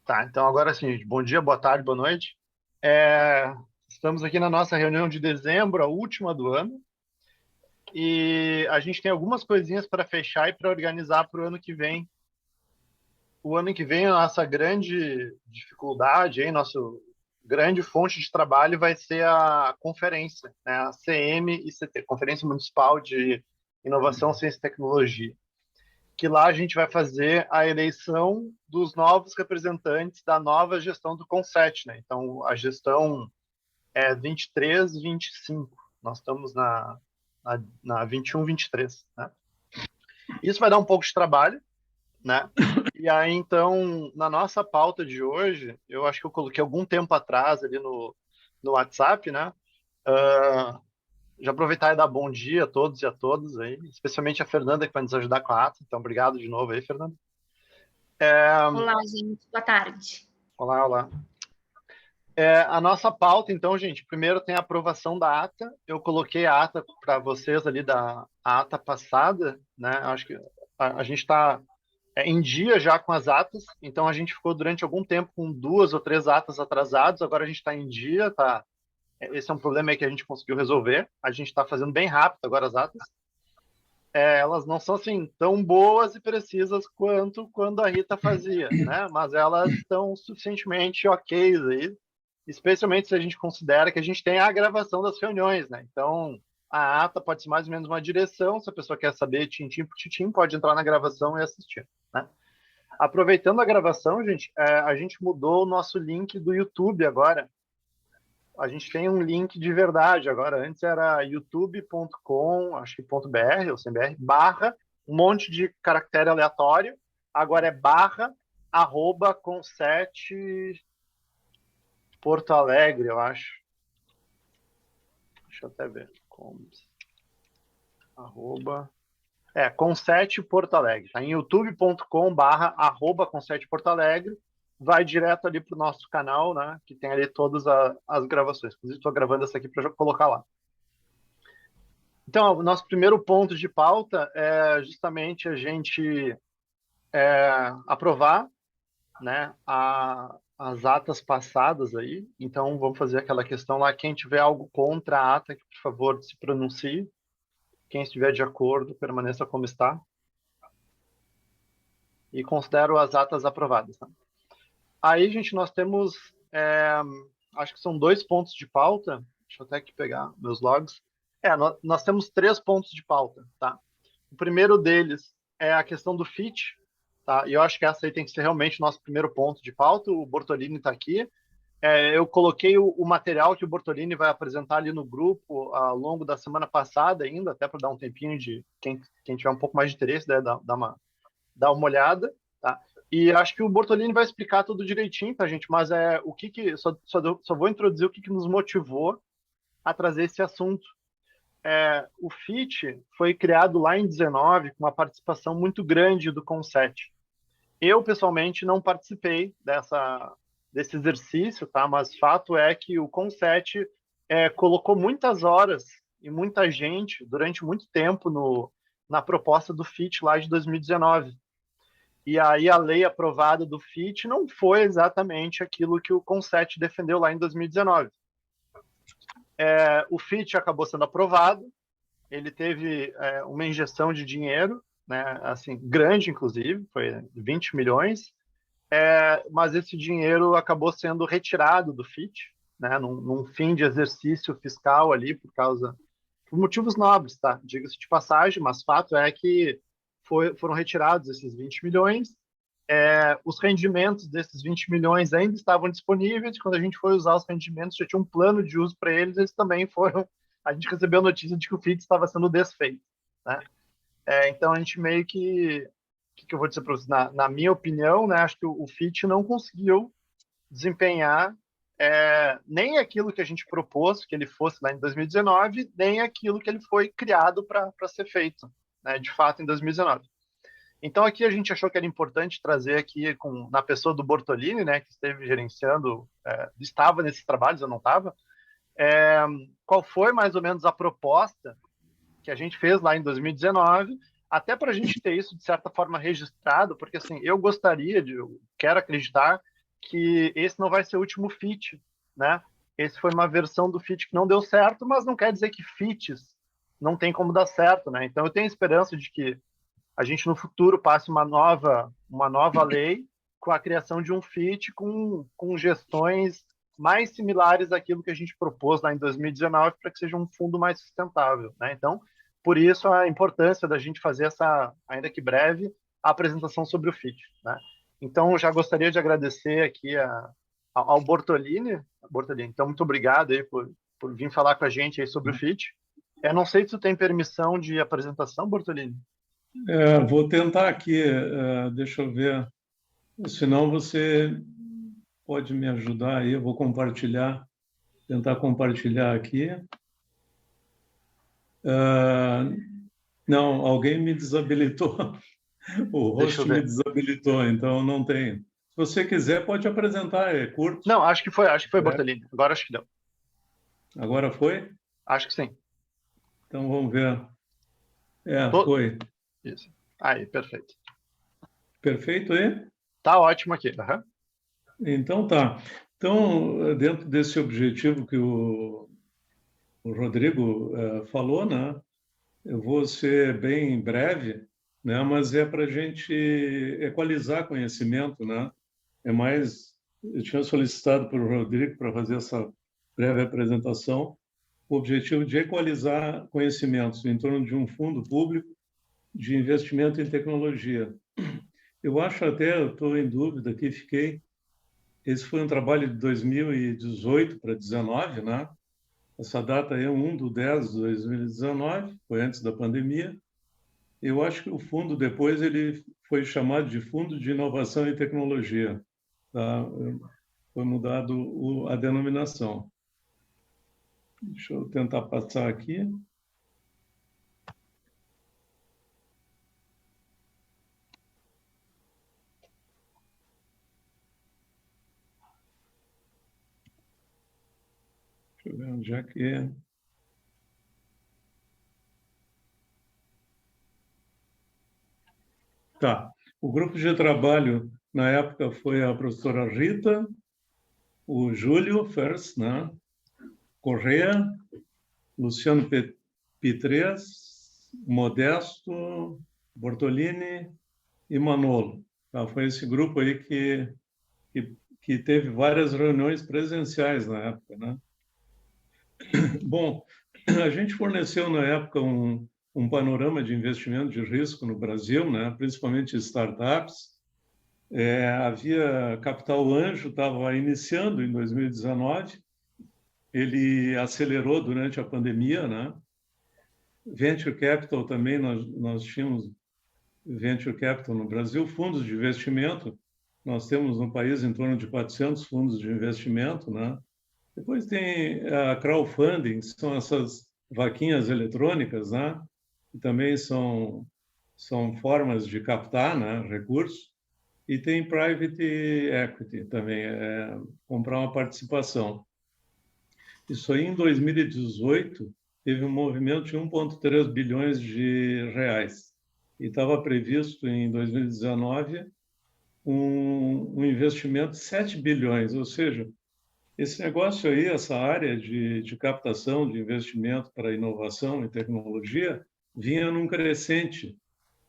Tá, então agora sim, gente. Bom dia, boa tarde, boa noite. É, Estamos aqui na nossa reunião de dezembro, a última do ano, e a gente tem algumas coisinhas para fechar e para organizar para o ano que vem. O ano que vem, a nossa grande dificuldade, aí, nosso grande fonte de trabalho vai ser a conferência, né, a CMICT, Conferência Municipal de Inovação, Ciência e Tecnologia, que lá a gente vai fazer a eleição dos novos representantes da nova gestão do Conset, né? Então, a gestão é 23, 25. Nós estamos na 21, 23, né? Isso vai dar um pouco de trabalho, né? E aí, então, na nossa pauta de hoje, eu acho que eu coloquei algum tempo atrás ali no WhatsApp, né? Uh, já aproveitar e dar bom dia a todos e a todas aí, especialmente a Fernanda que vai nos ajudar com a ata. Então, obrigado de novo aí, Fernanda. Olá, gente. Boa tarde. Olá, olá. A nossa pauta, então, gente, primeiro tem a aprovação da ata. Eu coloquei a ata para vocês ali da a ata passada, né? Acho que a gente está em dia já com as atas, então a gente ficou durante algum tempo com 2 ou 3 atas atrasadas, agora a gente está em dia, tá? Esse é um problema aí que a gente conseguiu resolver. A gente está fazendo bem rápido agora as atas. Elas não são assim tão boas e precisas quanto quando a Rita fazia, né? Mas elas estão suficientemente ok aí, especialmente se a gente considera que a gente tem a gravação das reuniões, né? Então, a ata pode ser mais ou menos uma direção, se a pessoa quer saber tintim por tintim, pode entrar na gravação e assistir, né? Aproveitando a gravação, gente, a gente mudou o nosso link do YouTube agora. A gente tem um link de verdade agora. Antes era youtube.com, acho que .br ou sem BR, barra, um monte de caractere aleatório. Agora é barra, arroba, com 7 Porto Alegre, eu acho. Deixa eu até ver. Arroba. Com 7 Porto Alegre. Tá em youtube.com barra arroba com 7 Porto Alegre. Vai direto ali para o nosso canal, né? Que tem ali todas as gravações. Inclusive, estou gravando essa aqui para colocar lá. Então, o nosso primeiro ponto de pauta é justamente a gente aprovar, né, as atas passadas aí. Então, vamos fazer aquela questão lá. Quem tiver algo contra a ata, que, por favor, se pronuncie. Quem estiver de acordo, permaneça como está. E considero as atas aprovadas. Tá? Aí, gente, nós temos, acho que são 2 pontos de pauta. Deixa eu até aqui pegar meus logs. Nós temos 3 pontos de pauta, tá? O primeiro deles é a questão do fit, tá? E eu acho que essa aí tem que ser realmente o nosso primeiro ponto de pauta. O Bortolini está aqui. Eu coloquei o material que o Bortolini vai apresentar ali no grupo ao longo da semana passada ainda, até para dar um tempinho de quem tiver um pouco mais de interesse, né, dar uma olhada, tá? E acho que o Bortolini vai explicar tudo direitinho para a gente, mas só vou introduzir o que nos motivou a trazer esse assunto. O FIT foi criado lá em 19 com uma participação muito grande do Conset. Eu, pessoalmente, não participei desse exercício, tá? Mas fato é que o Conset colocou muitas horas e muita gente durante muito tempo na proposta do FIT lá de 2019. E aí a lei aprovada do FIT não foi exatamente aquilo que o Conset defendeu lá em 2019. O FIT acabou sendo aprovado, ele teve uma injeção de dinheiro, né, assim, grande, inclusive, foi 20 milhões, mas esse dinheiro acabou sendo retirado do FIT, né, num fim de exercício fiscal ali, por motivos nobres, tá? Diga-se de passagem, mas fato é que foram retirados esses 20 milhões, os rendimentos desses 20 milhões ainda estavam disponíveis, quando a gente foi usar os rendimentos, já tinha um plano de uso para eles também foram. A gente recebeu a notícia de que o FIT estava sendo desfeito, né? Então a gente meio que. O que eu vou dizer para vocês? Na minha opinião, né, acho que o FIT não conseguiu desempenhar nem aquilo que a gente propôs que ele fosse lá em 2019, nem aquilo que ele foi criado para ser feito, né, de fato, em 2019. Então aqui a gente achou que era importante trazer aqui na pessoa do Bortolini, né, que esteve gerenciando, estava nesses trabalhos, eu não estava, qual foi mais ou menos a proposta que a gente fez lá em 2019, até para a gente ter isso de certa forma registrado, porque assim, eu quero acreditar que esse não vai ser o último FIT, né? Esse foi uma versão do FIT que não deu certo, mas não quer dizer que FITs não tem como dar certo, né? Então eu tenho esperança de que a gente no futuro passe uma nova lei com a criação de um FIT com gestões mais similares àquilo que a gente propôs lá em 2019 para que seja um fundo mais sustentável, né? Então, por isso a importância da gente fazer essa, ainda que breve, a apresentação sobre o FIT, né? Então, eu já gostaria de agradecer aqui ao Bortolini. Bortolini, então, muito obrigado aí por vir falar com a gente aí sobre o FIT. Eu não sei se tu tem permissão de apresentação, Bortolini. Vou tentar aqui, deixa eu ver. Senão você pode me ajudar aí, eu vou compartilhar, tentar compartilhar aqui. Não, alguém me desabilitou. O host me desabilitou, então não tem. Se você quiser, pode apresentar, é curto. Não, acho que foi Bortolini. Agora acho que deu. Agora foi? Acho que sim. Então vamos ver. Foi. Isso. Aí, perfeito. Perfeito aí? Tá ótimo aqui. Uhum. Então tá. Então, dentro desse objetivo que o Rodrigo falou, né? Eu vou ser bem breve, né? Mas é para a gente equalizar conhecimento, né? Eu tinha solicitado para o Rodrigo para fazer essa breve apresentação, o objetivo de equalizar conhecimentos em torno de um fundo público de investimento em tecnologia. Eu acho até, eu estou em dúvida aqui, esse foi um trabalho de 2018 para 2019, né? Essa data é 1/10/2019, foi antes da pandemia. Eu acho que o fundo depois ele foi chamado de Fundo de Inovação e Tecnologia, tá? Foi mudado a denominação. Deixa eu tentar passar aqui. Deixa eu ver onde é que é. Tá. O grupo de trabalho, na época, foi a professora Rita, o Júlio Fers, né? Correa, Luciano Pitres, Modesto, Bortolini e Manolo. Tá? Foi esse grupo aí que teve várias reuniões presenciais na época, né? Bom, a gente forneceu na época um panorama de investimento de risco no Brasil, né? Principalmente startups. Havia Capital Anjo, estava iniciando em 2019, ele acelerou durante a pandemia, né? Venture Capital também, nós tínhamos Venture Capital no Brasil, fundos de investimento, nós temos no país em torno de 400 fundos de investimento, né? Depois tem a crowdfunding, são essas vaquinhas eletrônicas, né? Que também são formas de captar, né, recursos. E tem private equity também, comprar uma participação. Isso aí, em 2018, teve um movimento de 1,3 bilhões de reais. E estava previsto, em 2019, um investimento de 7 bilhões. Ou seja, esse negócio aí, essa área de captação de investimento para inovação e tecnologia, vinha num crescente,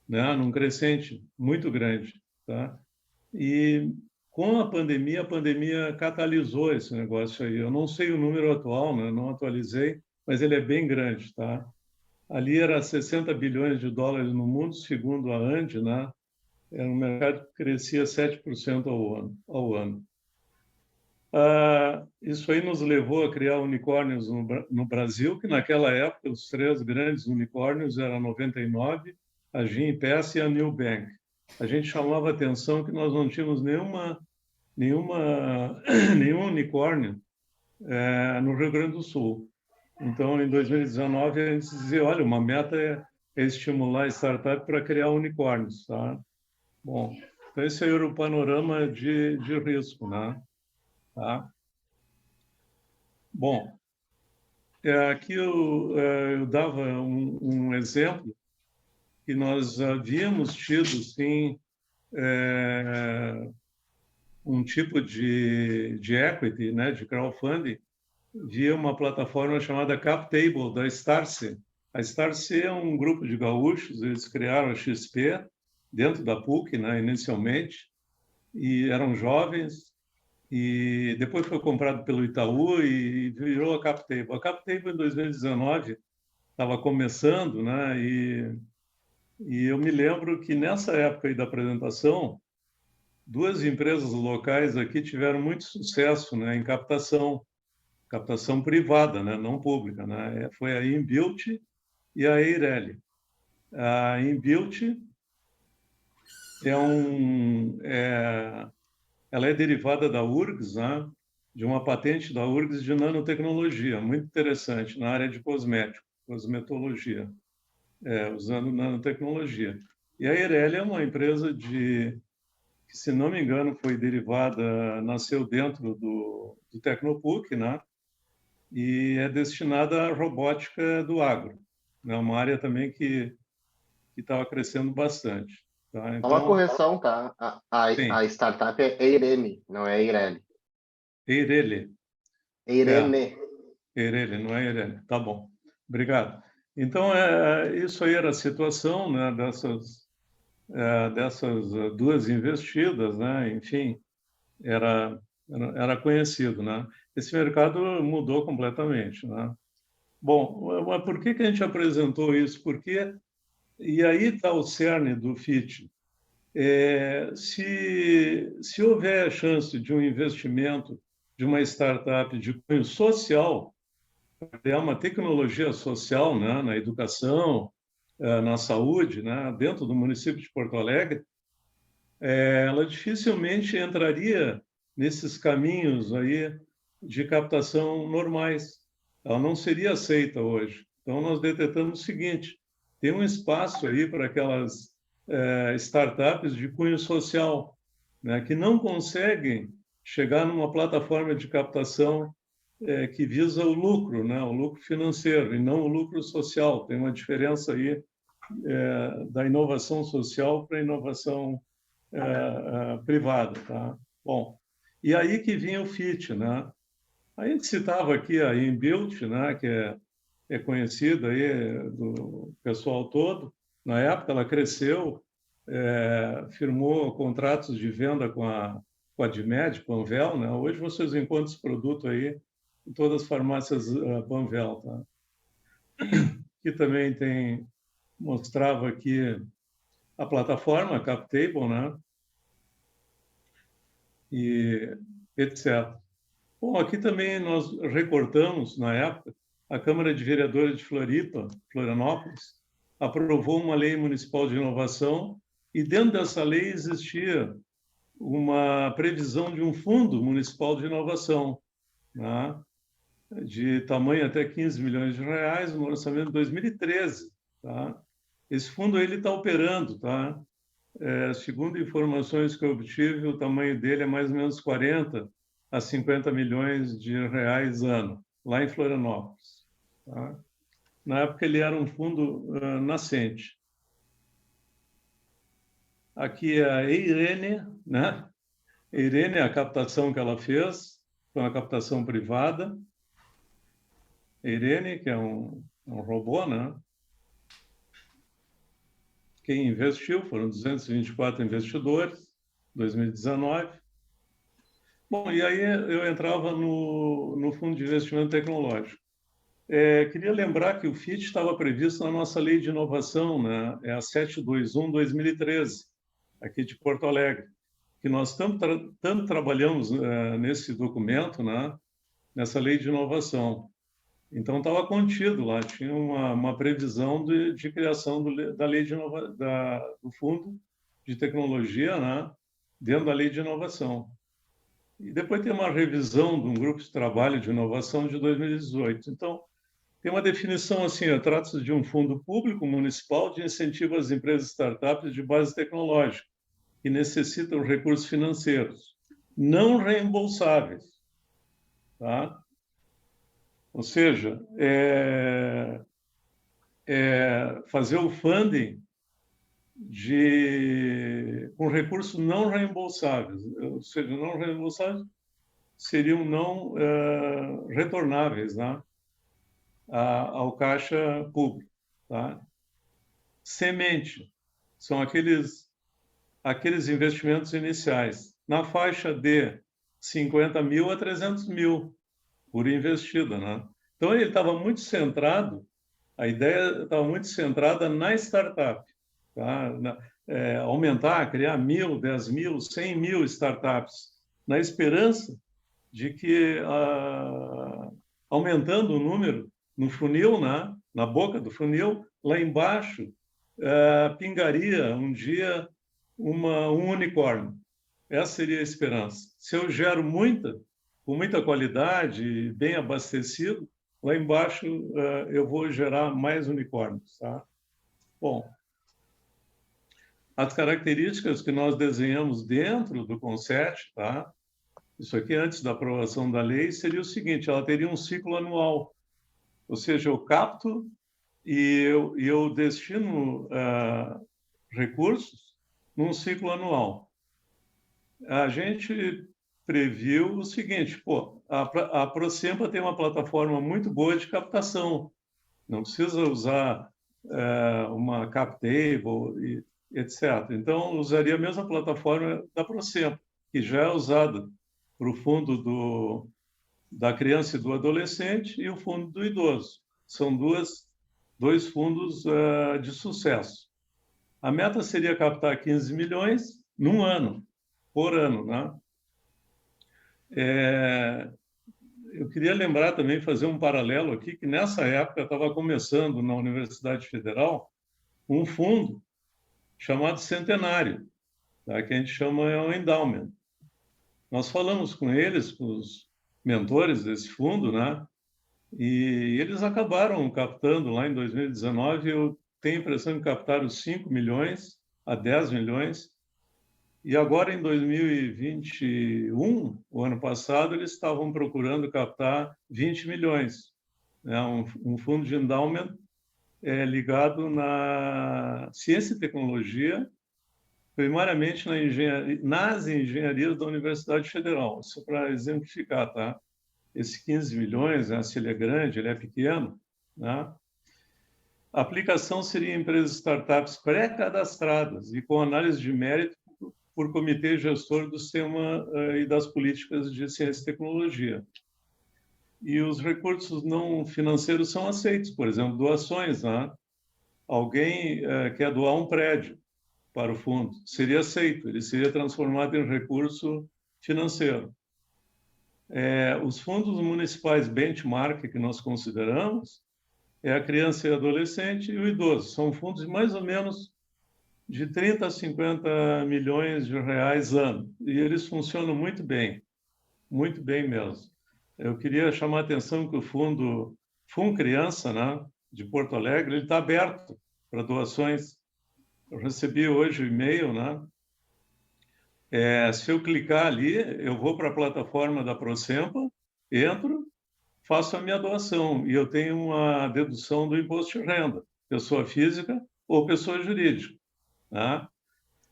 né? Num crescente muito grande, tá? E com a pandemia catalisou esse negócio aí. Eu não sei o número atual, né? Não atualizei, mas ele é bem grande, tá? Ali era 60 bilhões de dólares no mundo, segundo a ANDI, né? Era um mercado que crescia 7% ao ano. Isso aí nos levou a criar unicórnios no Brasil, que naquela época os 3 grandes unicórnios eram a 99, a Gimpass e a New Bank. A gente chamava a atenção que nós não tínhamos nenhum unicórnio no Rio Grande do Sul. Então, em 2019, a gente dizia, olha, uma meta é estimular a startup para criar unicórnios, tá? Bom, então esse aí era o panorama de risco, né? Tá? Bom, aqui eu dava um exemplo que nós havíamos tido, sim, um tipo de equity, né, de crowdfunding, via uma plataforma chamada CapTable, da Starcy. A Starcy é um grupo de gaúchos, eles criaram a XP dentro da PUC, né, inicialmente, e eram jovens, e depois foi comprado pelo Itaú e virou a CapTable. A CapTable, em 2019, estava começando, né, e eu me lembro que nessa época aí da apresentação, duas empresas locais aqui tiveram muito sucesso, né, em captação privada, né, não pública, né? Foi a Inbuilt e a Eireli. A Inbuilt ela é derivada da URGS, né, de uma patente da URGS de nanotecnologia, muito interessante na área de cosmetologia, usando nanotecnologia. E a Eireli é uma empresa que, se não me engano, foi derivada, nasceu dentro do Tecnopuc, né? E é destinada à robótica do agro. É uma área também que estava crescendo bastante. Tá? Só uma Então, correção, tá? sim, A startup é Eirene, não é Eireli. Eireli. Eirene. Eireli, não é Eireli. Tá bom. Obrigado. Então, isso aí era a situação, né, dessas duas investidas, né? Enfim, era conhecido, né? Esse mercado mudou completamente, né? Bom, mas por que a gente apresentou isso? Porque, e aí está o cerne do FIT, se houver a chance de um investimento de uma startup de cunho social, criar uma tecnologia social, né, na educação, na saúde, né, dentro do município de Porto Alegre, ela dificilmente entraria nesses caminhos aí de captação normais. Ela não seria aceita hoje. Então, nós detectamos o seguinte: tem um espaço aí para aquelas startups de cunho social, né, que não conseguem chegar numa plataforma de captação que visa o lucro, né, o lucro financeiro, e não o lucro social. Tem uma diferença aí da inovação social para a inovação privada, tá? Bom, e aí que vinha o FIT, né? A gente citava aqui a Inbuilt, né, que é conhecida aí do pessoal todo. Na época ela cresceu, firmou contratos de venda com a Dimed, Panvel, né? Hoje vocês encontram esse produto aí em todas as farmácias Panvel, tá? Que também mostrava aqui a plataforma, a CapTable, né? E etc. Bom, aqui também nós recortamos, na época, a Câmara de Vereadores de Florianópolis, aprovou uma lei municipal de inovação e dentro dessa lei existia uma previsão de um fundo municipal de inovação, né, de tamanho até 15 milhões de reais, no orçamento de 2013. Tá? Esse fundo está operando, tá? Segundo informações que eu obtive, o tamanho dele é mais ou menos 40 a 50 milhões de reais ano, lá em Florianópolis. Tá? Na época, ele era um fundo nascente. Aqui é a Eirene, né? Eirene, a captação que ela fez, foi uma captação privada. Eirene, que é um robô, né? Quem investiu foram 224 investidores, 2019. Bom, e aí eu entrava no Fundo de Investimento Tecnológico. Queria lembrar que o FIT estava previsto na nossa Lei de Inovação, né? É a 721/2013, aqui de Porto Alegre, que nós tanto trabalhamos nesse documento, né? Nessa Lei de Inovação. Então, estava contido lá, tinha uma previsão de criação da Lei do Fundo de Tecnologia, né? Dentro da Lei de Inovação. E depois tem uma revisão de um grupo de trabalho de inovação de 2018. Então, tem uma definição assim, trata-se de um fundo público municipal de incentivo às empresas startups de base tecnológica, que necessitam recursos financeiros não reembolsáveis. Tá? Ou seja, fazer o funding com recursos não reembolsáveis, ou seja, não reembolsáveis seriam não retornáveis, né, ao caixa público. Tá? Semente são aqueles investimentos iniciais, na faixa de 50 mil a 300 mil por investida. Né? Então, ele estava muito centrado, a ideia estava muito centrada na startup. Tá? Aumentar, criar 1.000, 10.000, 100.000 startups, na esperança de que, aumentando o número no funil, né? Na boca do funil, lá embaixo, pingaria um dia um unicórnio. Essa seria a esperança. Se eu gero com muita qualidade, bem abastecido, lá embaixo eu vou gerar mais unicórnios. Tá? Bom, as características que nós desenhamos dentro do Conset, tá? Isso aqui antes da aprovação da lei, seria o seguinte: ela teria um ciclo anual, ou seja, eu capto e eu destino recursos num ciclo anual. A gente previu o seguinte: a Procempa tem uma plataforma muito boa de captação, não precisa usar uma cap table, etc. Então, usaria a mesma plataforma da Procempa, que já é usada para o fundo da criança e do adolescente e o fundo do idoso. São dois fundos de sucesso. A meta seria captar 15 milhões num ano, por ano. Né? Eu queria lembrar também, fazer um paralelo aqui, que nessa época estava começando na Universidade Federal um fundo chamado Centenário, tá? Que a gente chama um endowment. Nós falamos com eles, com os mentores desse fundo, né? E eles acabaram captando lá em 2019, eu tenho a impressão que captaram 5 milhões a 10 milhões, e agora em 2021, o ano passado, eles estavam procurando captar 20 milhões. É um fundo de endowment ligado na ciência e tecnologia, primariamente nas engenharias da Universidade Federal. Isso para exemplificar, tá? Esse 15 milhões, né, se ele é grande, ele é pequeno, né? A aplicação seria em empresas startups pré-cadastradas e com análise de mérito por comitê gestor do sistema e das políticas de ciência e tecnologia. E os recursos não financeiros são aceitos, por exemplo, doações. Né? Alguém quer doar um prédio para o fundo, seria aceito, ele seria transformado em recurso financeiro. Os fundos municipais benchmark que nós consideramos é a criança e adolescente e o idoso. São fundos mais ou menos de 30 a 50 milhões de reais ano. E eles funcionam muito bem mesmo. Eu queria chamar a atenção que o fundo Criança, né, de Porto Alegre, ele está aberto para doações. Eu recebi hoje o e-mail, né? Se eu clicar ali, eu vou para a plataforma da Procempa, entro, faço a minha doação e eu tenho uma dedução do imposto de renda, pessoa física ou pessoa jurídica. Né?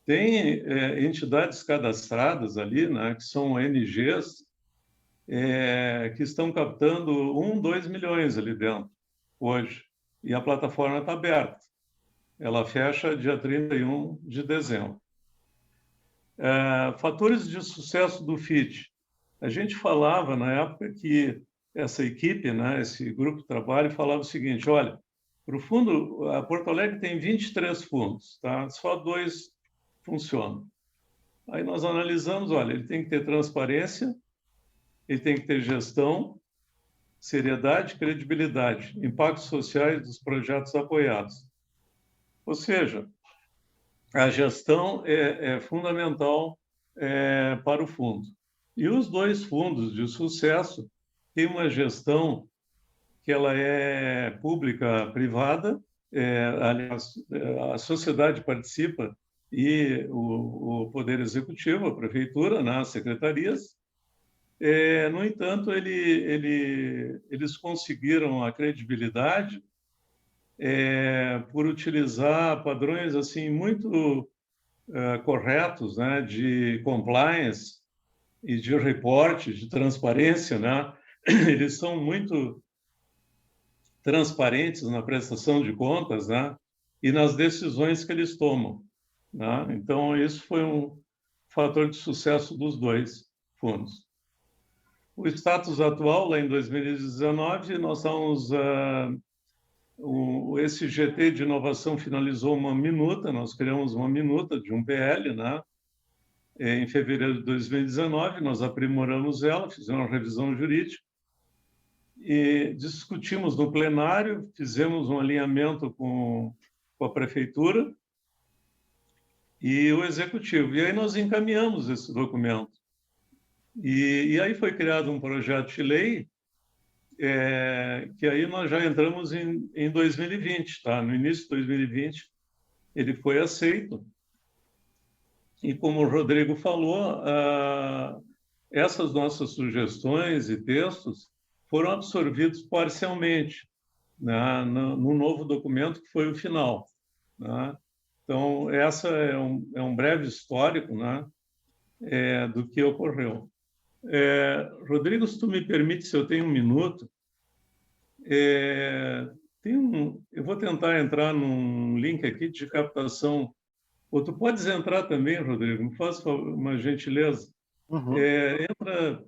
Tem entidades cadastradas ali, né, que são ONGs, que estão captando 2 milhões ali dentro, hoje. E a plataforma está aberta. Ela fecha dia 31 de dezembro. Fatores de sucesso do FIT. A gente falava, na época, que essa equipe, né, esse grupo de trabalho, falava o seguinte: olha, para o fundo, a Porto Alegre tem 23 fundos, tá? Só 2 funcionam. Aí nós analisamos, olha, ele tem que ter transparência, ele tem que ter gestão, seriedade, credibilidade, impactos sociais dos projetos apoiados. Ou seja, a gestão é fundamental para o fundo. E os 2 fundos de sucesso têm uma gestão que ela é pública-privada, aliás, a sociedade participa e o Poder Executivo, a Prefeitura, nas secretarias. No entanto, eles conseguiram a credibilidade por utilizar padrões assim muito corretos, né, de compliance e de reporte, de transparência, né? Eles são muito transparentes na prestação de contas, né? E nas decisões que eles tomam, né? Então, isso foi um fator de sucesso dos dois fundos. O status atual, lá em 2019, nós estamos... esse GT de inovação finalizou uma minuta, nós criamos uma minuta de um PL, né? Em fevereiro de 2019, nós aprimoramos ela, fizemos uma revisão jurídica, e discutimos no plenário, fizemos um alinhamento com a prefeitura e o executivo. E aí nós encaminhamos esse documento. E aí foi criado um projeto de lei, que aí nós já entramos em 2020, tá? No início de 2020, ele foi aceito. E como o Rodrigo falou, essas nossas sugestões e textos foram absorvidos parcialmente, né, no novo documento que foi o final, né? Então, essa é um breve histórico, né, do que ocorreu. Rodrigo, se tu me permite, se eu tenho um minuto, eu vou tentar entrar num link aqui de captação. Ou tu podes entrar também, Rodrigo, me faça uma gentileza. Uhum. Entra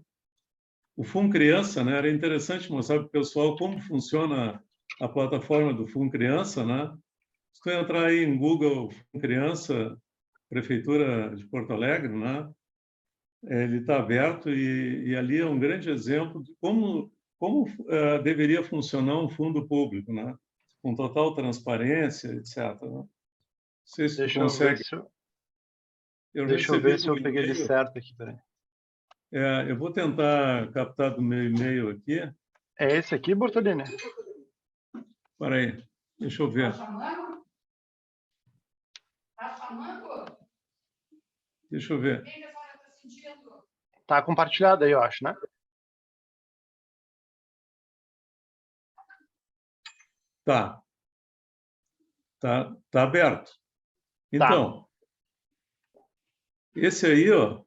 o FUN Criança, né? Era interessante mostrar para o pessoal como funciona a plataforma do FUN Criança, né? Se tu entrar aí em Google FUN Criança, Prefeitura de Porto Alegre, né? Ele está aberto e ali é um grande exemplo de como deveria funcionar um fundo público, né? Com total transparência, etc. Né? Não sei se tu consegue. Deixa eu ver se eu peguei ele certo aqui, peraí. Eu vou tentar captar do meu e-mail aqui. É esse aqui, Bortolini? Espera aí, deixa eu ver. Tá chamando? Deixa eu ver. O que a senhora está sentindo? Tá compartilhado aí, eu acho, né? Tá. Tá aberto. Então, esse aí, ó.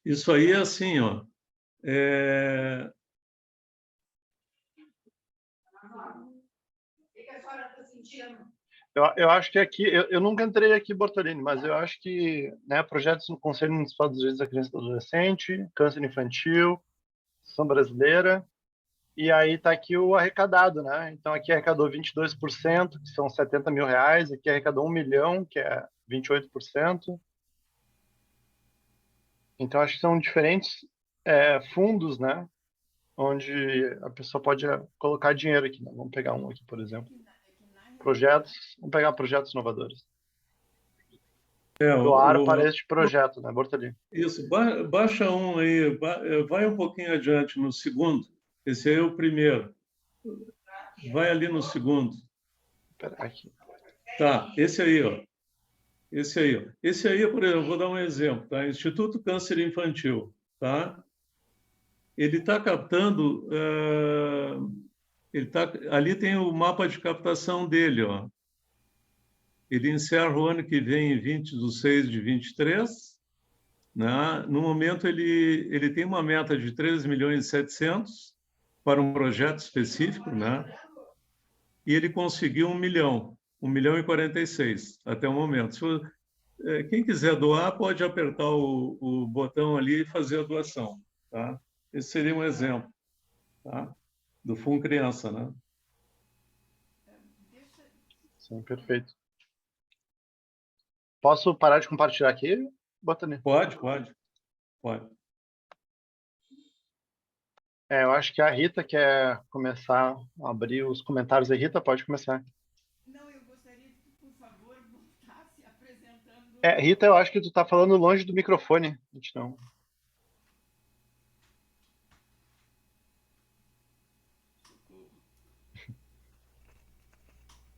Isso aí é assim, ó. O que a senhora está sentindo? Eu acho que aqui, eu nunca entrei aqui, Bortolini, mas eu acho que, né, projetos no Conselho Municipal dos Direitos da Criança e do Adolescente, câncer infantil, São Brasileira, e aí está aqui o arrecadado, né? Então aqui arrecadou 22%, que são 70 mil reais, aqui arrecadou 1 milhão, que é 28%. Então acho que são diferentes fundos, né? Onde a pessoa pode colocar dinheiro aqui, né? Vamos pegar um aqui, por exemplo. Projetos, vamos pegar projetos inovadores. Doar para este projeto, né, Bortolini? Isso, baixa um aí, vai um pouquinho adiante no segundo. Esse aí é o primeiro. Vai ali no segundo. Aqui. Tá, esse aí, ó. Esse aí, ó. Esse aí, por exemplo, vou dar um exemplo, tá? Instituto Câncer Infantil, tá? Ele está captando, ali tem o mapa de captação dele, ó. Ele encerra o ano que vem em 20/6/23, né? No momento, ele tem uma meta de 3.700.000 para um projeto específico, né? E ele conseguiu 1 milhão, 1.046.000 até o momento. Quem quiser doar, pode apertar o botão ali e fazer a doação, tá? Esse seria um exemplo, tá? Do FUN Criança, né? Sim, perfeito. Posso parar de compartilhar aqui, Bortolini? Pode. Eu acho que a Rita quer começar a abrir os comentários aí. Rita, pode começar. Não, eu gostaria que, por favor, voltasse apresentando... Rita, eu acho que tu tá falando longe do microfone. Não.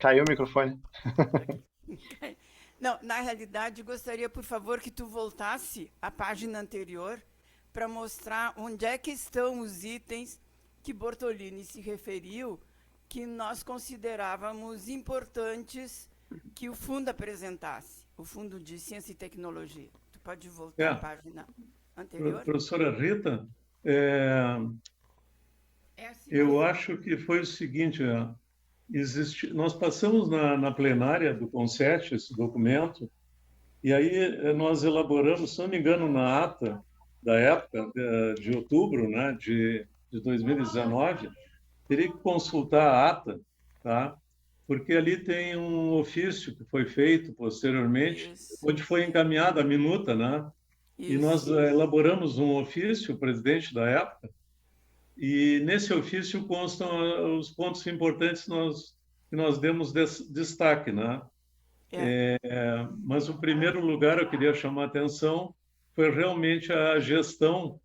Caiu o microfone. Não, na realidade, gostaria, por favor, que tu voltasse à página anterior para mostrar onde é que estão os itens que Bortolini se referiu, que nós considerávamos importantes que o fundo apresentasse, o Fundo de Ciência e Tecnologia. Tu pode voltar à página anterior? Professora Rita, assim eu mesmo. acho que foi o seguinte, nós passamos na plenária do CONCET esse documento, e aí nós elaboramos, se não me engano, na ata da época, de outubro, né, de 2019, teria que consultar a ata, tá? Porque ali tem um ofício que foi feito posteriormente, Isso. onde foi encaminhada a minuta, né? E nós elaboramos um ofício, o presidente da época, e nesse ofício constam os pontos importantes que nós demos destaque, né? Mas o primeiro lugar eu queria chamar a atenção foi realmente a gestão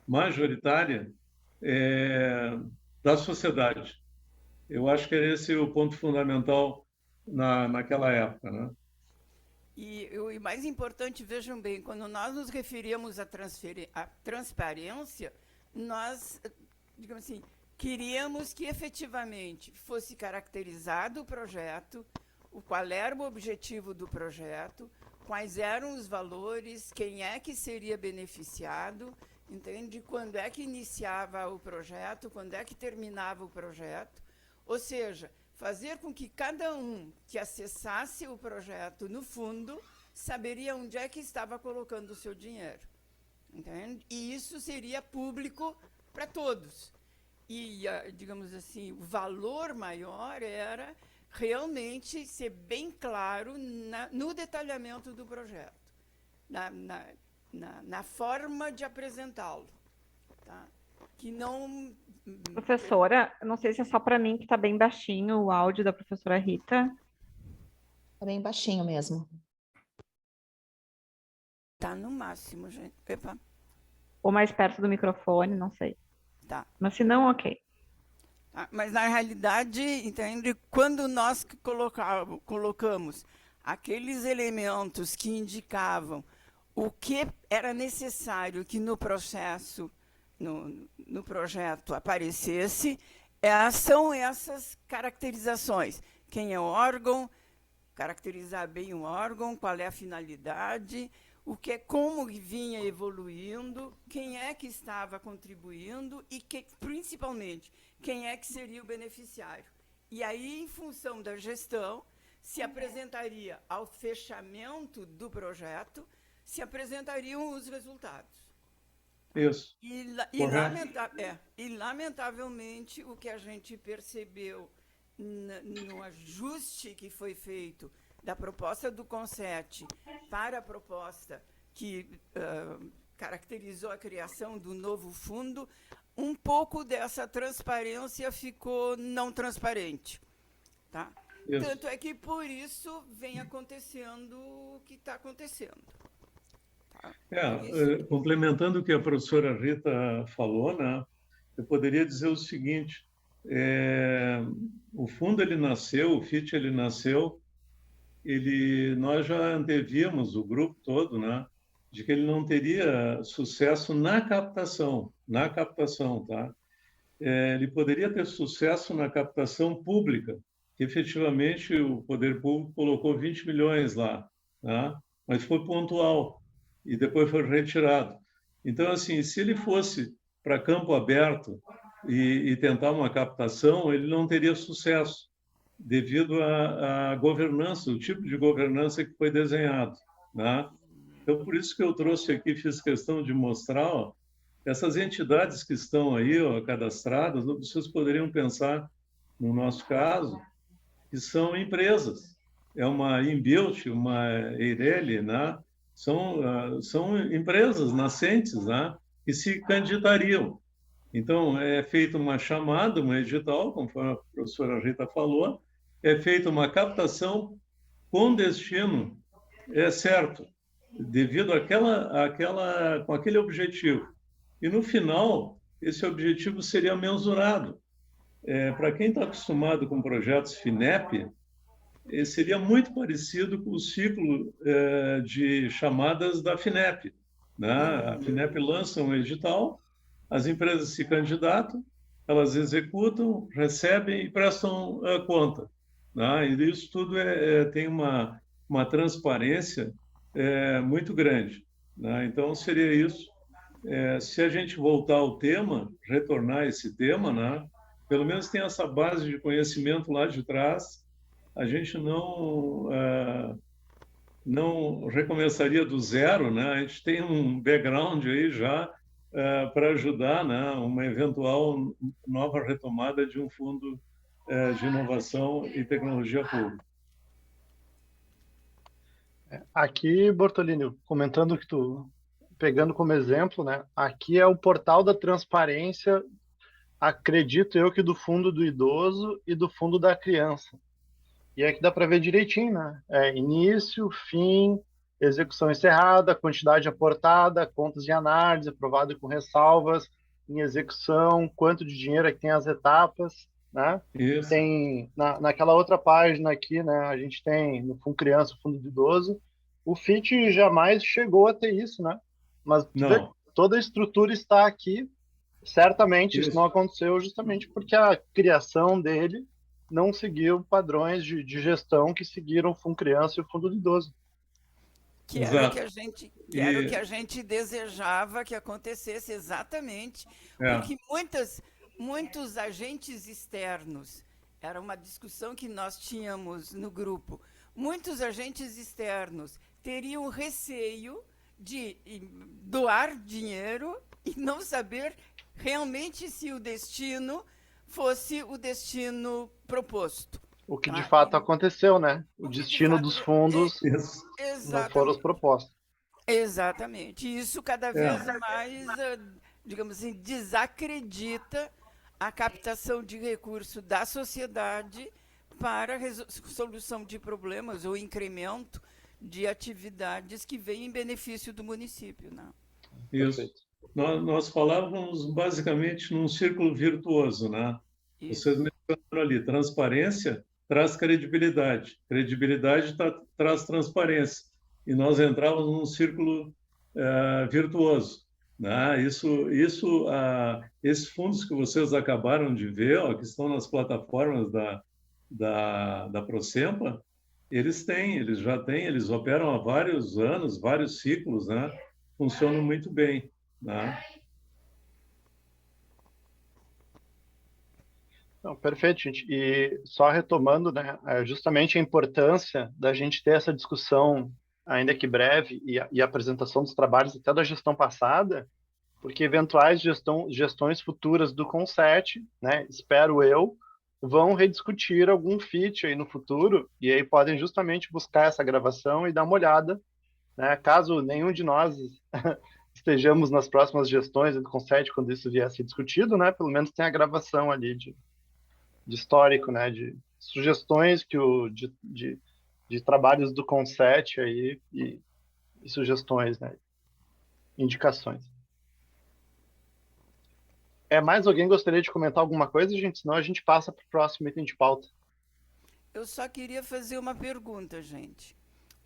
majoritária da sociedade. Eu acho que esse é o ponto fundamental naquela época, né? E o mais importante, vejam bem, quando nós nos referíamos à transparência, nós, digamos assim, queríamos que efetivamente fosse caracterizado o projeto, qual era o objetivo do projeto, quais eram os valores, quem é que seria beneficiado, entende? Quando é que iniciava o projeto, quando é que terminava o projeto. Ou seja, fazer com que cada um que acessasse o projeto no fundo saberia onde é que estava colocando o seu dinheiro. Entende? E isso seria público para todos. E, digamos assim, o valor maior era realmente ser bem claro no detalhamento do projeto, na forma de apresentá-lo. Tá? Que não... Professora, não sei se é só para mim que está bem baixinho o áudio da professora Rita. Está bem baixinho mesmo. Está no máximo, gente. Epa. Ou mais perto do microfone, não sei. Tá. Mas se não, ok. Tá. Mas, na realidade, entende? Quando nós colocamos aqueles elementos que indicavam o que era necessário que no processo, no projeto aparecesse, são essas caracterizações. Quem é o órgão, caracterizar bem o órgão, qual é a finalidade, como vinha evoluindo, quem é que estava contribuindo e, principalmente, quem é que seria o beneficiário. E aí, em função da gestão, se apresentaria, ao fechamento do projeto, se apresentariam os resultados. Isso. E, lamentavelmente, o que a gente percebeu no ajuste que foi feito da proposta do CONCET para a proposta que caracterizou a criação do novo fundo, um pouco dessa transparência ficou não transparente. Tá? Tanto é que, por isso, vem acontecendo o que está acontecendo. Complementando o que a professora Rita falou, né, eu poderia dizer o seguinte: o fundo ele nasceu, o FIT ele nasceu, nós já antevíamos, o grupo todo, né, de que ele não teria sucesso na captação, tá? Ele poderia ter sucesso na captação pública, que efetivamente o poder público colocou 20 milhões lá, tá? Mas foi pontual e depois foi retirado. Então, assim, se ele fosse para campo aberto e tentar uma captação, ele não teria sucesso, devido à governança, o tipo de governança que foi desenhado, né? Então, por isso que eu trouxe aqui, fiz questão de mostrar, essas entidades que estão aí, cadastradas, vocês poderiam pensar, no nosso caso, que são empresas. É uma Inbuilt, uma Eireli, né? São empresas nascentes, né, que se candidatariam. Então, é feita uma chamada, um edital, conforme a professora Rita falou, é feita uma captação com destino certo, devido com aquele objetivo. E, no final, esse objetivo seria mensurado. Para quem está acostumado com projetos FINEP, seria muito parecido com o ciclo de chamadas da FINEP, né? A FINEP lança um edital as empresas se candidatam, elas executam, recebem e prestam conta, né? E isso tudo tem uma transparência muito grande, né? Então, seria isso. Se a gente voltar ao tema, retornar a esse tema, né? Pelo menos tem essa base de conhecimento lá de trás, a gente não recomeçaria do zero, né? A gente tem um background aí já para ajudar, né? Uma eventual nova retomada de um fundo de inovação e tecnologia pública. Aqui, Bortolini, comentando que tu, pegando como exemplo, né? Aqui é o portal da transparência, acredito eu que do fundo do idoso e do fundo da criança. E aqui dá para ver direitinho, né? Início, fim, execução encerrada, quantidade aportada, contas de análise, aprovado com ressalvas, em execução, quanto de dinheiro é que tem as etapas, né? Isso. Tem, naquela outra página aqui, né? A gente tem no fundo criança, fundo do idoso. O FIT jamais chegou a ter isso, né? Mas toda a estrutura está aqui. Certamente isso não aconteceu justamente porque a criação dele não seguiu padrões de gestão que seguiram o Fundo Criança e o Fundo do Idoso. Que era o que a gente desejava que acontecesse exatamente, porque muitos agentes externos, era uma discussão que nós tínhamos no grupo, muitos agentes externos teriam receio de doar dinheiro e não saber realmente se o destino fosse o destino proposto. O que de fato aconteceu, né? O destino dos fundos não foram os propostos. Exatamente. Isso cada vez mais, digamos assim, desacredita a captação de recurso da sociedade para a solução de problemas ou incremento de atividades que vêm em benefício do município, né? Isso. Perfeito. Nós falávamos basicamente num círculo virtuoso, né? Isso. Vocês mencionaram ali, transparência traz credibilidade, credibilidade traz transparência, e nós entrávamos num círculo virtuoso, né? Esses fundos que vocês acabaram de ver, ó, que estão nas plataformas da Procempa, eles operam há vários anos, vários ciclos, né? Funcionam muito bem, né? Não, perfeito, gente. E só retomando, né, justamente a importância da gente ter essa discussão, ainda que breve, e a apresentação dos trabalhos até da gestão passada, porque eventuais gestões futuras do CONSET, né, espero eu, vão rediscutir algum FIT aí no futuro, e aí podem justamente buscar essa gravação e dar uma olhada, né, caso nenhum de nós estejamos nas próximas gestões do CONSET, quando isso vier a ser discutido, né, pelo menos tem a gravação ali de histórico, né, de sugestões de trabalhos do CONSET aí e sugestões, né, indicações. Mais alguém gostaria de comentar alguma coisa, gente? Senão a gente passa para o próximo item de pauta. Eu só queria fazer uma pergunta, gente.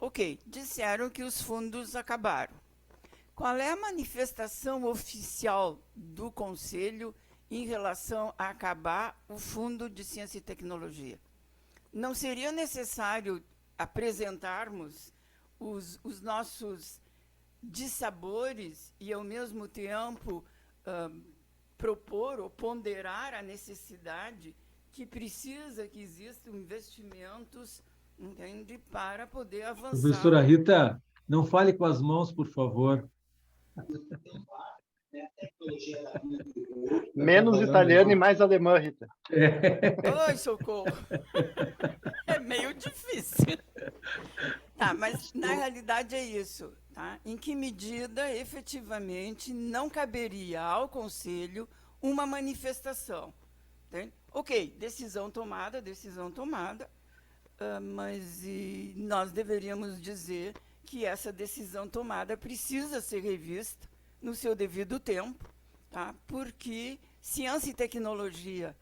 Ok, disseram que os fundos acabaram. Qual é a manifestação oficial do Conselho em relação a acabar o Fundo de Ciência e Tecnologia? Não seria necessário apresentarmos os nossos dissabores e, ao mesmo tempo, propor ou ponderar a necessidade que existam investimentos, entende, para poder avançar? Professora Rita, não fale com as mãos, por favor. Menos italiano e mais alemã, Rita. Oi, socorro. É meio difícil. Tá, mas na realidade é isso, tá? Em que medida, efetivamente, não caberia ao Conselho uma manifestação? Entende? Ok, decisão tomada, mas nós deveríamos dizer que essa decisão tomada precisa ser revista no seu devido tempo, tá? Porque ciência e tecnologia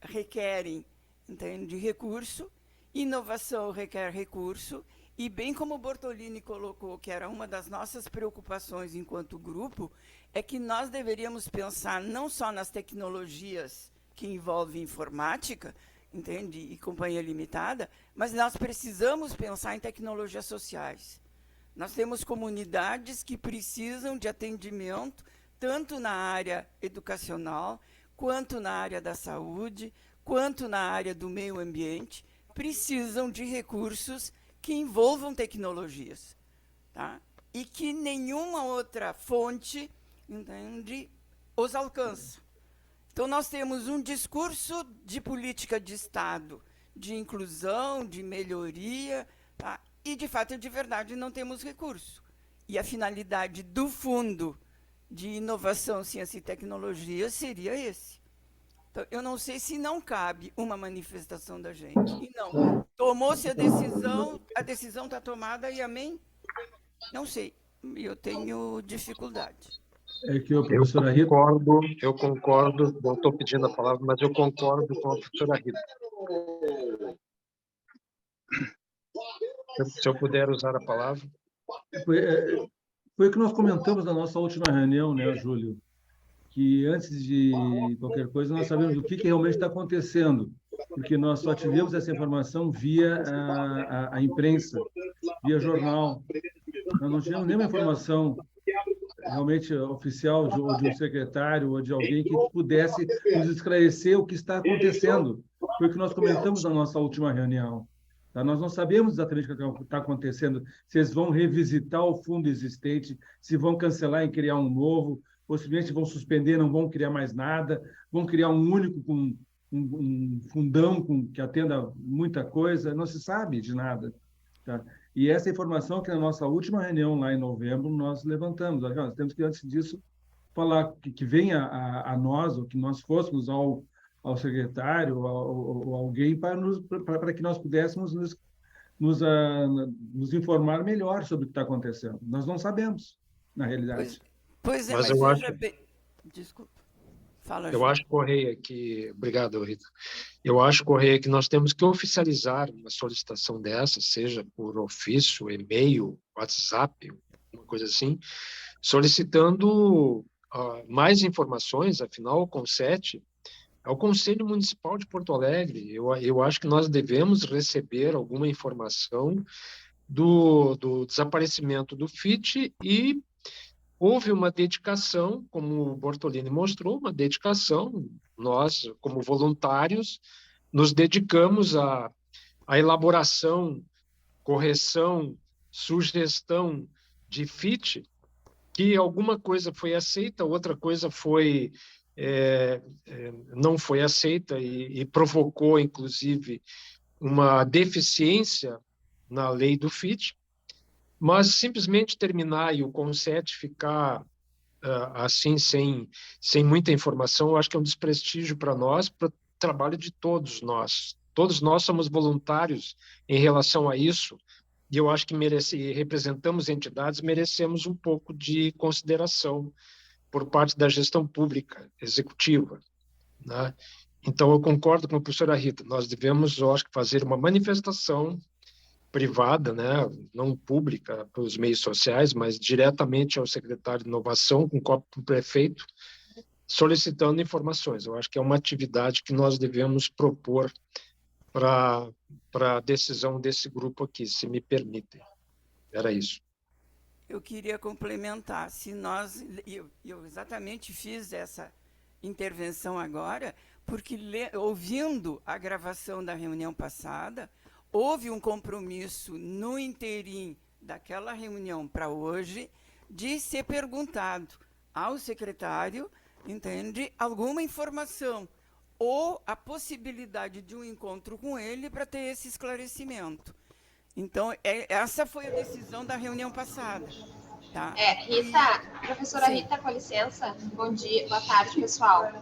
requerem, entende, recurso, inovação requer recurso, E bem como o Bortolini colocou, que era uma das nossas preocupações enquanto grupo, é que nós deveríamos pensar não só nas tecnologias que envolvem informática, entende? E companhia limitada, mas nós precisamos pensar em tecnologias sociais. Nós temos comunidades que precisam de atendimento, tanto na área educacional, quanto na área da saúde, quanto na área do meio ambiente, precisam de recursos que envolvam tecnologias, tá? E que nenhuma outra fonte, entende, os alcança. Então, nós temos um discurso de política de Estado, de inclusão, de melhoria, tá? E, de fato, de verdade, não temos recurso. E a finalidade do Fundo de Inovação, Ciência e Tecnologia seria esse. Então, eu não sei se não cabe uma manifestação da gente. E não, tomou-se a decisão está tomada e amém? Não sei, eu tenho dificuldade. É que a professora Rita... Eu concordo, não estou pedindo a palavra, mas eu concordo com a professora Rita. Se eu puder usar a palavra. Foi o que nós comentamos na nossa última reunião, né, Júlio? Que antes de qualquer coisa, nós sabemos o que realmente está acontecendo, porque nós só tivemos essa informação via a imprensa, via jornal. Nós não tivemos nenhuma informação realmente oficial de um secretário ou de alguém que pudesse nos esclarecer o que está acontecendo. Foi o que nós comentamos na nossa última reunião. Tá? Nós não sabemos exatamente o que está acontecendo, se eles vão revisitar o fundo existente, se vão cancelar e criar um novo, possivelmente vão suspender, não vão criar mais nada, vão criar um único um fundão que atenda muita coisa, não se sabe de nada. Tá? E essa informação que na nossa última reunião, lá em novembro, nós levantamos. Nós temos que, antes disso, falar que venha a nós, ou que nós fôssemos ao secretário, ou alguém, para que nós pudéssemos nos informar melhor sobre o que está acontecendo. Nós não sabemos, na realidade. Pois é, mas eu acho... Desculpa. Fala, eu acho, Correia, que... Obrigado, Rita. Eu acho, Correia, que nós temos que oficializar uma solicitação dessa, seja por ofício, e-mail, WhatsApp, uma coisa assim, solicitando mais informações. Afinal, o CONSET é o Conselho Municipal de Porto Alegre. Eu acho que nós devemos receber alguma informação do desaparecimento do FIT e houve uma dedicação, como o Bortolini mostrou, uma dedicação. Nós, como voluntários, nos dedicamos à elaboração, correção, sugestão de FIT, que alguma coisa foi aceita, outra coisa não foi aceita e provocou, inclusive, uma deficiência na lei do FIT. Mas simplesmente terminar e o CONSET ficar assim, sem muita informação, eu acho que é um desprestígio para nós, para o trabalho de todos nós. Todos nós somos voluntários em relação a isso, e eu acho que representamos entidades, merecemos um pouco de consideração por parte da gestão pública, executiva, né? Então, eu concordo com a professora Rita, nós devemos, eu acho, fazer uma manifestação privada, né, não pública para os meios sociais, mas diretamente ao secretário de Inovação, com cópia para o prefeito, solicitando informações. Eu acho que é uma atividade que nós devemos propor para a decisão desse grupo aqui, se me permitem. Era isso. Eu queria complementar. Se nós, eu exatamente fiz essa intervenção agora, porque ouvindo a gravação da reunião passada, houve um compromisso no interim daquela reunião para hoje de ser perguntado ao secretário, entende, alguma informação ou a possibilidade de um encontro com ele para ter esse esclarecimento. Então, essa foi a decisão da reunião passada. Tá? Rita, professora Sim. Rita, com licença, bom dia, boa tarde, pessoal.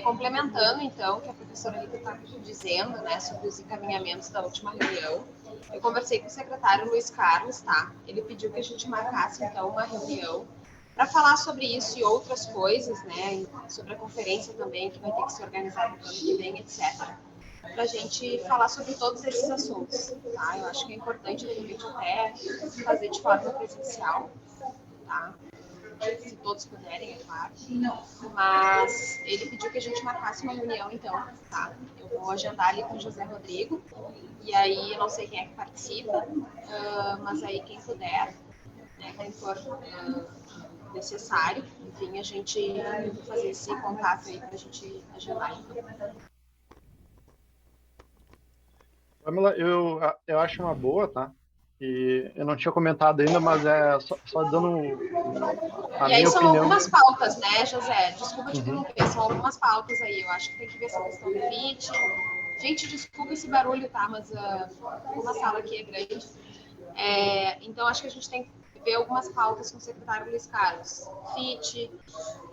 Complementando, então, o que a professora Rita está dizendo, né, sobre os encaminhamentos da última reunião, eu conversei com o secretário Luiz Carlos, tá? Ele pediu que a gente marcasse, então, uma reunião para falar sobre isso e outras coisas, né, sobre a conferência também, que vai ter que ser organizada no ano que vem, etc. para a gente falar sobre todos esses assuntos, tá? Eu acho que é importante, de repente, até fazer de forma presencial, tá? Se todos puderem, é claro. Mas ele pediu que a gente marcasse uma reunião, então, tá? Eu vou agendar ali com o José Rodrigo, e aí eu não sei quem é que participa, mas aí quem puder, né, quem for necessário, enfim, a gente vai fazer esse contato aí para a gente agendar, então. Pamela, eu acho uma boa, tá? E eu não tinha comentado ainda, mas é só dando a E aí minha são opinião. algumas pautas, né, José? Desculpa te interromper, são algumas pautas aí. Eu acho que tem que ver essa questão do FIT. Gente, desculpa esse barulho, tá? Mas uma sala aqui é grande. Então, acho que a gente tem que ver algumas pautas com o secretário Luiz Carlos. FIT,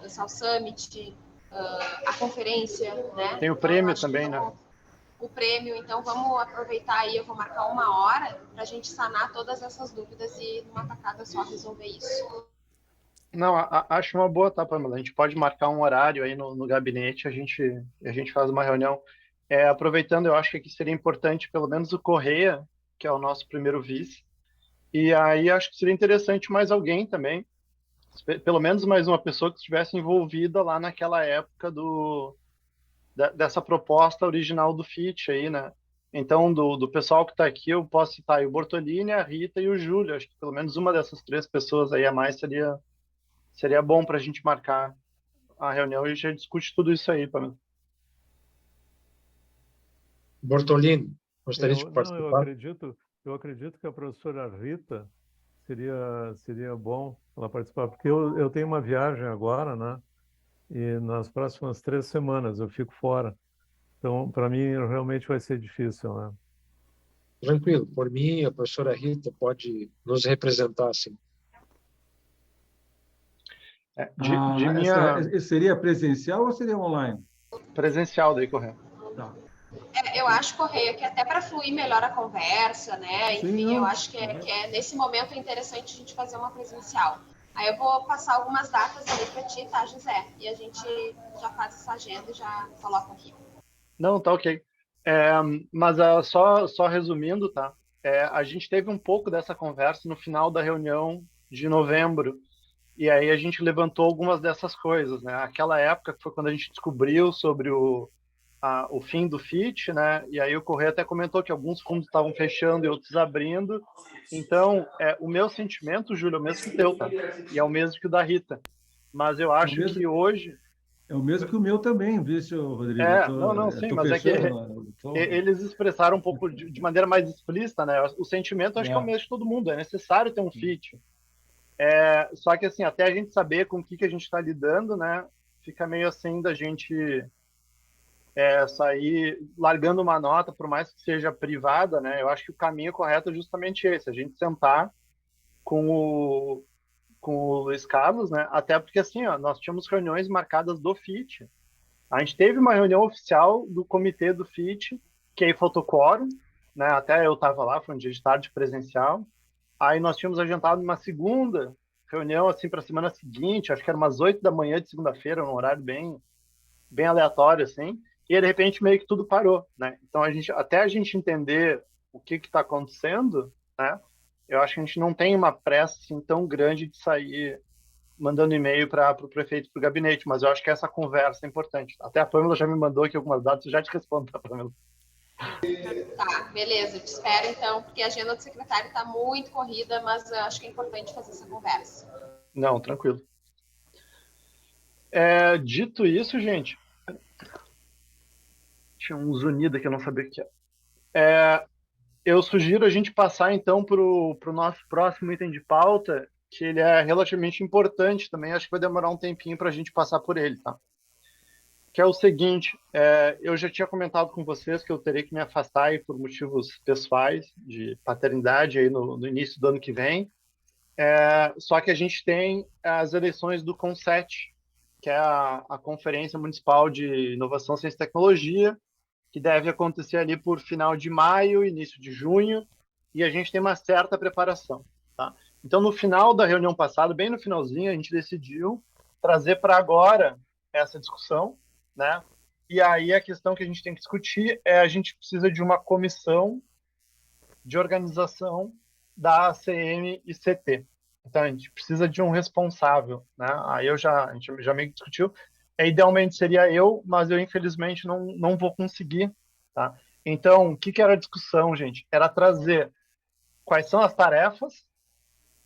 Sal Summit, a conferência, né? Tem o prêmio também, né? O prêmio, então vamos aproveitar aí, eu vou marcar uma hora para a gente sanar todas essas dúvidas e numa tacada só resolver isso. Não, acho uma boa, tá, Pamela? A gente pode marcar um horário aí no gabinete, a gente faz uma reunião. Aproveitando, eu acho que aqui seria importante, pelo menos o Correia, que é o nosso primeiro vice, e aí acho que seria interessante mais alguém também, pelo menos mais uma pessoa que estivesse envolvida lá naquela época dessa proposta original do FIT aí, né? Então, do pessoal que está aqui, eu posso citar aí o Bortolini, a Rita e o Júlio. Acho que pelo menos uma dessas 3 pessoas aí a mais seria bom para a gente marcar a reunião e já discute tudo isso aí, Pamela. Bortolini, gostaria de participar? Eu acredito que a professora Rita seria bom ela participar, porque eu tenho uma viagem agora, né? E nas próximas 3 semanas eu fico fora. Então, para mim, realmente vai ser difícil, né? Tranquilo. Por mim, a professora Rita pode nos representar, sim. Seria presencial ou seria online? Presencial, daí, correto. Tá. Eu acho, Correia, que até para fluir melhor a conversa, né? Enfim, eu acho que nesse momento é interessante a gente fazer uma presencial. Aí eu vou passar algumas datas ali para ti, tá, José? E a gente já faz essa agenda e já coloca aqui. Não, tá ok. Mas só resumindo, tá? A gente teve um pouco dessa conversa no final da reunião de novembro, e aí a gente levantou algumas dessas coisas, né? Aquela época que foi quando a gente descobriu sobre o fim do FIT, né? E aí o Correia até comentou que alguns fundos estavam fechando e outros abrindo. Então, o meu sentimento, Júlio, é o mesmo que o teu, tá? E é o mesmo que o da Rita. Mas eu acho que hoje... É o mesmo que o meu também, viu, senhor Rodrigo? Sim, mas eles expressaram um pouco de maneira mais explícita, né? O sentimento acho que é o mesmo de todo mundo, é necessário ter um FIT. Só que, assim, até a gente saber com o que a gente está lidando, né? Fica meio assim da gente sair largando uma nota, por mais que seja privada, né? Eu acho que o caminho correto é justamente esse, a gente sentar com o Luiz Carlos, né? Até porque, assim, nós tínhamos reuniões marcadas do FIT. A gente teve uma reunião oficial do comitê do FIT, que aí faltou quórum, né? Até eu estava lá, foi um dia de tarde presencial. Aí nós tínhamos agendado uma segunda reunião, assim, para a semana seguinte, acho que era umas 8 da manhã de segunda-feira, um horário bem aleatório, assim. E, de repente, meio que tudo parou, né? Então, até a gente entender o que está acontecendo, né? Eu acho que a gente não tem uma pressa assim, tão grande de sair mandando e-mail para o prefeito, para o gabinete, mas eu acho que essa conversa é importante. Até a Pâmela já me mandou aqui algumas datas, eu já te respondo, tá, Pâmela? Tá, beleza, eu te espero então, porque a agenda do secretário está muito corrida, mas eu acho que é importante fazer essa conversa. Não, tranquilo. Dito isso, gente, tinha um zunido que eu não sabia o que é. Eu sugiro a gente passar, então, para o nosso próximo item de pauta, que ele é relativamente importante também, acho que vai demorar um tempinho para a gente passar por ele, tá? Que é o seguinte, eu já tinha comentado com vocês que eu terei que me afastar aí por motivos pessoais, de paternidade aí no início do ano que vem, só que a gente tem as eleições do CONCET, que é a Conferência Municipal de Inovação, Ciência e Tecnologia, que deve acontecer ali por final de maio, início de junho, e a gente tem uma certa preparação, tá? Então, no final da reunião passada, bem no finalzinho, a gente decidiu trazer para agora essa discussão, né? E aí a questão que a gente tem que discutir é a gente precisa de uma comissão de organização da ACM e CT. Então, a gente precisa de um responsável, né? Aí a gente já meio que discutiu. Idealmente seria eu, mas eu, infelizmente, não vou conseguir, tá? Então, o que era a discussão, gente? Era trazer quais são as tarefas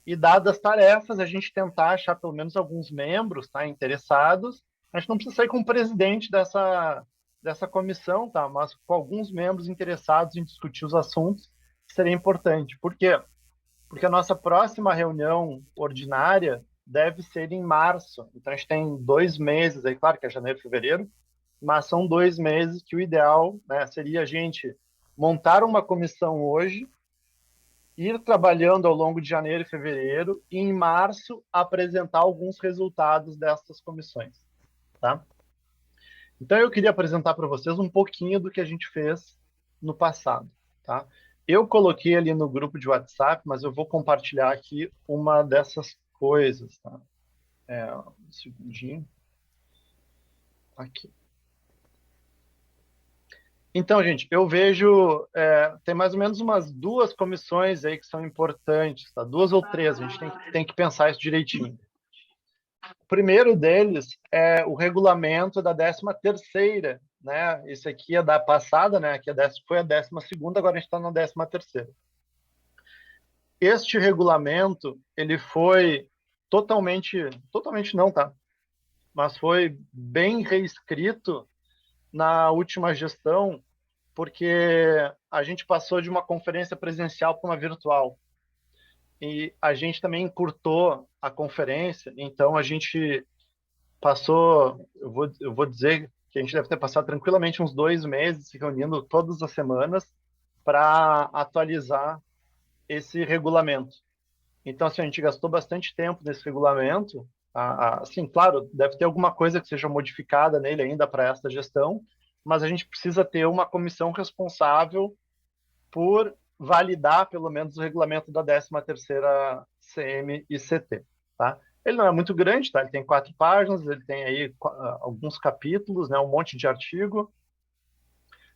e, dadas as tarefas, a gente tentar achar pelo menos alguns membros, tá, interessados. A gente não precisa sair com o presidente dessa comissão, tá? Mas com alguns membros interessados em discutir os assuntos, seria importante. Por quê? Porque a nossa próxima reunião ordinária deve ser em março. Então, a gente tem 2 meses, aí, claro que é janeiro e fevereiro, mas são 2 meses que o ideal, né, seria a gente montar uma comissão hoje, ir trabalhando ao longo de janeiro e fevereiro, e em março apresentar alguns resultados dessas comissões. Tá? Então, eu queria apresentar para vocês um pouquinho do que a gente fez no passado. Tá? Eu coloquei ali no grupo de WhatsApp, mas eu vou compartilhar aqui uma dessas coisas. Tá? Um segundinho. Aqui. Então, gente, eu vejo, tem mais ou menos umas 2 comissões aí que são importantes, tá? 2 ou 3, a gente tem que pensar isso direitinho. O primeiro deles é o regulamento da 13ª, né? Esse aqui é da passada, né? Aqui foi a 12ª, agora a gente está na 13ª. Este regulamento, ele foi totalmente não, tá? Mas foi bem reescrito na última gestão, porque a gente passou de uma conferência presencial para uma virtual. E a gente também encurtou a conferência, então a gente passou, eu vou dizer que a gente deve ter passado tranquilamente uns 2 meses se reunindo todas as semanas para atualizar esse regulamento. Então, assim, a gente gastou bastante tempo nesse regulamento. Assim, claro, deve ter alguma coisa que seja modificada nele ainda para esta gestão, mas a gente precisa ter uma comissão responsável por validar, pelo menos, o regulamento da 13ª CM e CT. Tá? Ele não é muito grande, tá? Ele tem 4 páginas, ele tem aí alguns capítulos, né? Um monte de artigo,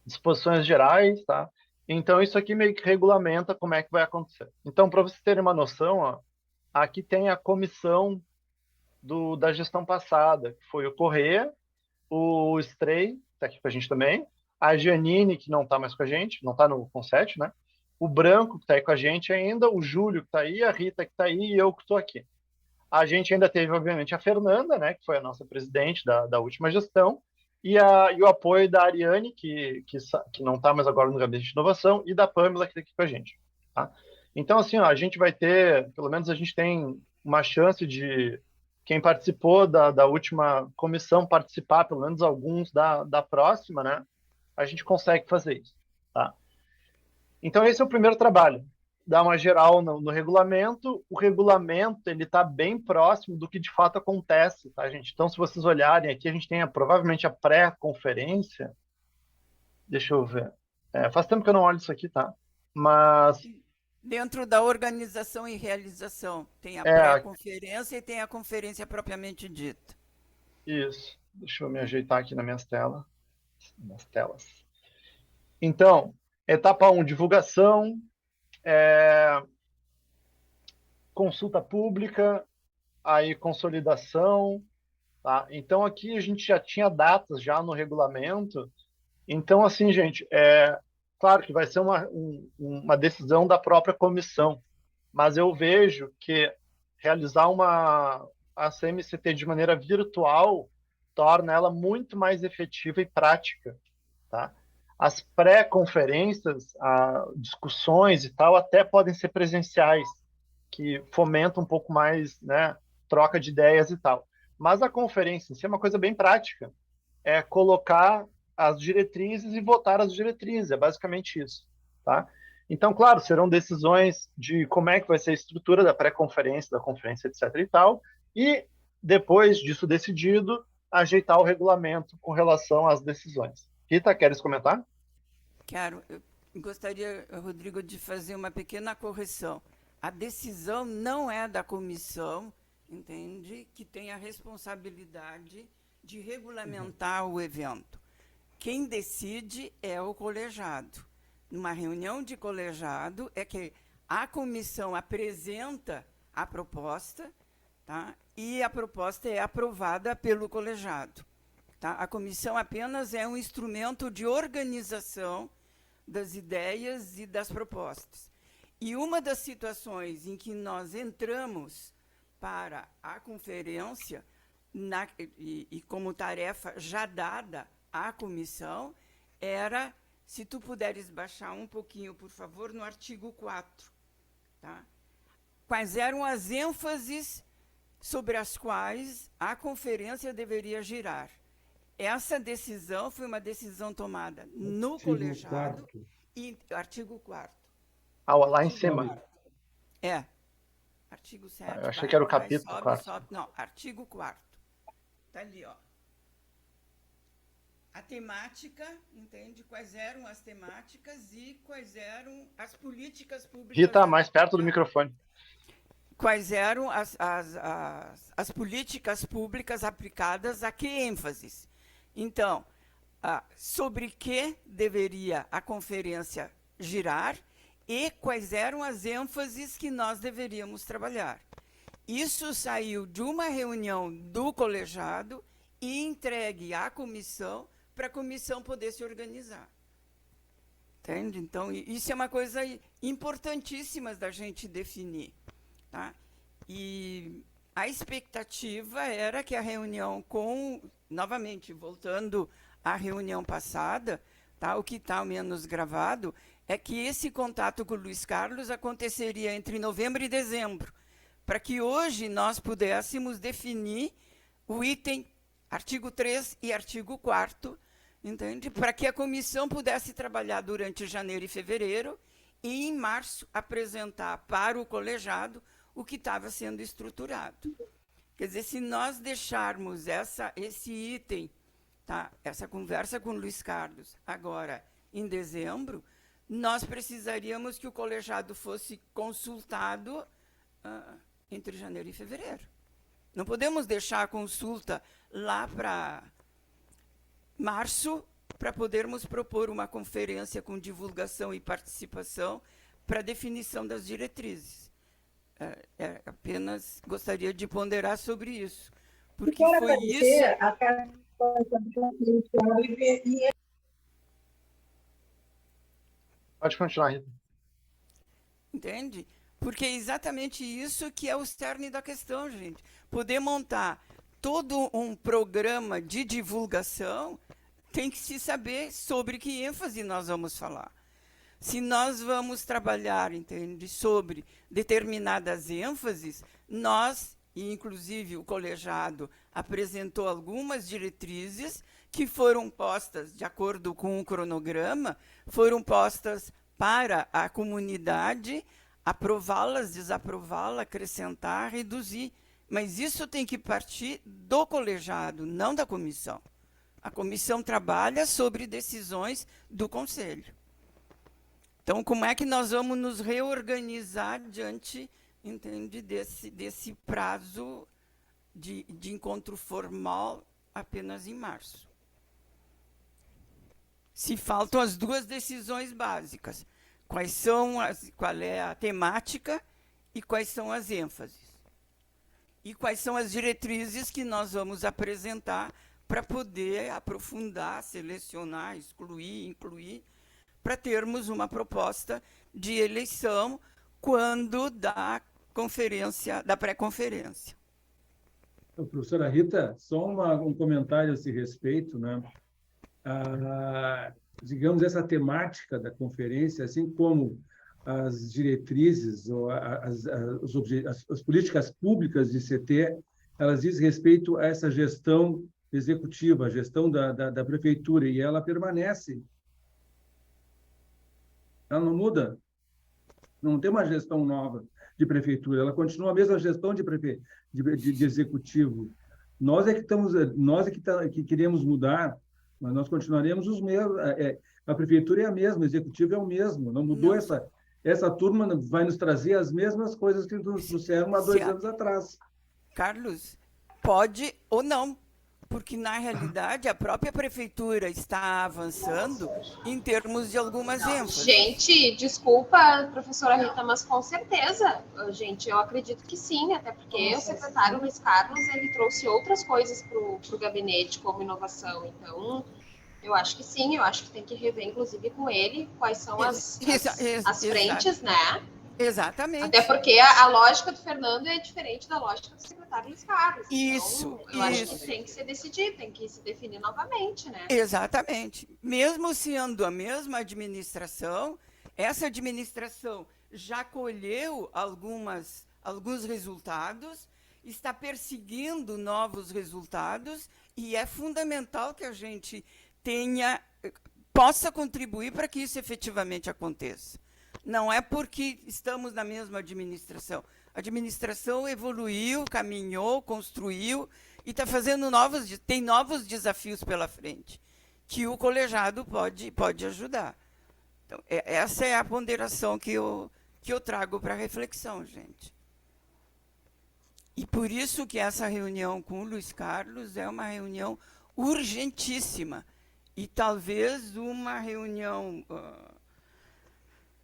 disposições gerais, tá? Então, isso aqui meio que regulamenta como é que vai acontecer. Então, para vocês terem uma noção, ó, aqui tem a comissão da gestão passada, que foi o Corrêa, o Stray, está aqui com a gente também, a Janine, que não está mais com a gente, não está no Conset, né? O Branco, que está aí com a gente ainda, o Júlio, que está aí, a Rita, que está aí, e eu que estou aqui. A gente ainda teve, obviamente, a Fernanda, né, que foi a nossa presidente da última gestão, e o apoio da Ariane, que não está mais agora no Gabinete de Inovação, e da Pamela, que está aqui com a gente. Tá? Então, assim, ó, a gente vai ter, pelo menos a gente tem uma chance de quem participou da última comissão participar, pelo menos alguns da próxima, né? A gente consegue fazer isso. Tá? Então, esse é o primeiro trabalho. Dar uma geral no regulamento. O regulamento ele está bem próximo do que de fato acontece, tá, gente? Então, se vocês olharem aqui, a gente tem provavelmente a pré-conferência. Deixa eu ver. Faz tempo que eu não olho isso aqui, tá? Mas... Dentro da organização e realização, tem a pré-conferência e tem a conferência propriamente dita. Isso. Deixa eu me ajeitar aqui nas telas. Então, etapa 1, divulgação, consulta pública, aí consolidação, tá? Então, aqui a gente já tinha datas já no regulamento. Então, assim, gente, claro que vai ser uma decisão da própria comissão, mas eu vejo que realizar a CMCT de maneira virtual torna ela muito mais efetiva e prática. Tá? As pré-conferências, discussões e tal, até podem ser presenciais, que fomentam um pouco mais, né, troca de ideias e tal. Mas a conferência em si é uma coisa bem prática. É colocar as diretrizes e votar as diretrizes, é basicamente isso, tá? Então, claro, serão decisões de como é que vai ser a estrutura da pré-conferência, da conferência, etc. e tal, e depois disso decidido, ajeitar o regulamento com relação às decisões. Rita, queres comentar? Quero. Eu gostaria, Rodrigo, de fazer uma pequena correção. A decisão não é da comissão, entende? Que tem a responsabilidade de regulamentar o evento. quem decide é o colegiado. Numa reunião de colegiado é que a comissão apresenta a proposta, tá? E a proposta é aprovada pelo colegiado. Tá? A comissão apenas é um instrumento de organização das ideias e das propostas. E uma das situações em que nós entramos para a conferência, e como tarefa já dada à comissão, era, se tu puderes baixar um pouquinho, por favor, no artigo 4. Tá? Quais eram as ênfases sobre as quais a conferência deveria girar? Essa decisão foi uma decisão tomada no colegiado e artigo 4º. Lá em cima. É. Artigo 7º. Eu achei que era o capítulo 4º. Não, artigo 4º. Está ali, ó. A temática, entende? Quais eram as temáticas e quais eram as políticas públicas. Rita, mais perto do microfone. Quais eram as políticas públicas aplicadas a que ênfases? Então, sobre que deveria a conferência girar e quais eram as ênfases que nós deveríamos trabalhar. Isso saiu de uma reunião do colegiado e entregue à comissão para a comissão poder se organizar. Entende? Então, isso é uma coisa importantíssima da gente definir. Tá? E a expectativa era que a reunião novamente, voltando à reunião passada, tá? O que está menos gravado é que esse contato com o Luiz Carlos aconteceria entre novembro e dezembro, para que hoje nós pudéssemos definir o item artigo 3 e artigo 4º, entende? Para que a comissão pudesse trabalhar durante janeiro e fevereiro e, em março, apresentar para o colegiado o que estava sendo estruturado. Quer dizer, se nós deixarmos esse item, tá, essa conversa com o Luiz Carlos, agora em dezembro, nós precisaríamos que o colegiado fosse consultado entre janeiro e fevereiro. Não podemos deixar a consulta lá para março para podermos propor uma conferência com divulgação e participação para definição das diretrizes. Apenas gostaria de ponderar sobre isso. Porque foi isso. Pode continuar, Rita. Entende? Porque é exatamente isso que é o cerne da questão, gente. Poder montar todo um programa de divulgação, tem que se saber sobre que ênfase nós vamos falar. Se nós vamos trabalhar, entende, sobre determinadas ênfases, nós, e inclusive o colegiado, apresentou algumas diretrizes que foram postas, de acordo com o cronograma, foram postas para a comunidade aprová-las, desaprová-las, acrescentar, reduzir. Mas isso tem que partir do colegiado, não da comissão. A comissão trabalha sobre decisões do conselho. Então, como é que nós vamos nos reorganizar diante, entende, desse prazo de encontro formal apenas em março? Se faltam as duas decisões básicas, qual é a temática e quais são as ênfases? E quais são as diretrizes que nós vamos apresentar para poder aprofundar, selecionar, excluir, incluir, para termos uma proposta de eleição quando da pré-conferência. Professora Rita, só um comentário a esse respeito, né? Digamos, essa temática da conferência, assim como as diretrizes, ou as políticas públicas de CT, elas dizem respeito a essa gestão executiva, a gestão da prefeitura, e ela permanece. Ela não muda. Não tem uma gestão nova de prefeitura, ela continua a mesma gestão de executivo. Nós é que queremos mudar, mas nós continuaremos os mesmos. A prefeitura é a mesma, o executivo é o mesmo. Não mudou. Essa turma vai nos trazer as mesmas coisas que nos trouxeram há 2 anos atrás. Carlos, pode ou não. porque, na realidade, a própria prefeitura está avançando em termos de algumas ênfases. Gente, desculpa, professora Rita, mas com certeza, gente, eu acredito que sim, até porque o secretário Luiz Carlos, ele trouxe outras coisas para o gabinete como inovação, então eu acho que sim, eu acho que tem que rever, inclusive, com ele, quais são as frentes, né? Exatamente. Até porque a lógica do Fernando é diferente da lógica do secretário Luiz Carlos. Isso, então, eu acho que tem que se decidir, tem que se definir novamente, né? Exatamente. Mesmo sendo a mesma administração, essa administração já colheu alguns resultados, está perseguindo novos resultados e é fundamental que a gente possa contribuir para que isso efetivamente aconteça. Não é porque estamos na mesma administração. A administração evoluiu, caminhou, construiu e está fazendo tem novos desafios pela frente, que o colegiado pode ajudar. Então, essa é a ponderação que eu trago para reflexão, gente. E por isso que essa reunião com o Luiz Carlos é uma reunião urgentíssima e talvez uma reunião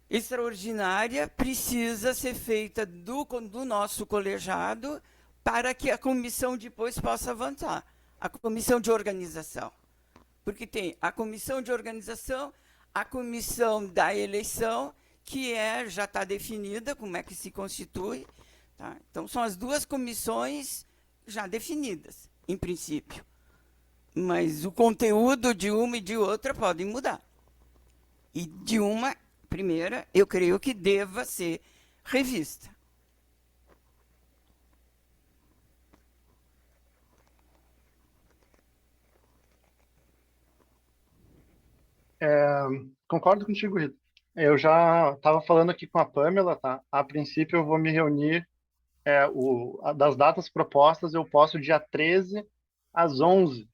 extraordinária precisa ser feita do nosso colegiado para que a comissão depois possa avançar, a comissão de organização. Porque tem a comissão de organização, a comissão da eleição, que já está definida como é que se constitui. Tá? Então, são as duas comissões já definidas, em princípio. Mas o conteúdo de uma e de outra podem mudar. E de uma primeira, eu creio que deva ser revista. Concordo contigo, Rita. Eu já estava falando aqui com a Pamela, tá? A princípio eu vou me reunir, das datas propostas eu posso dia 13 às 11.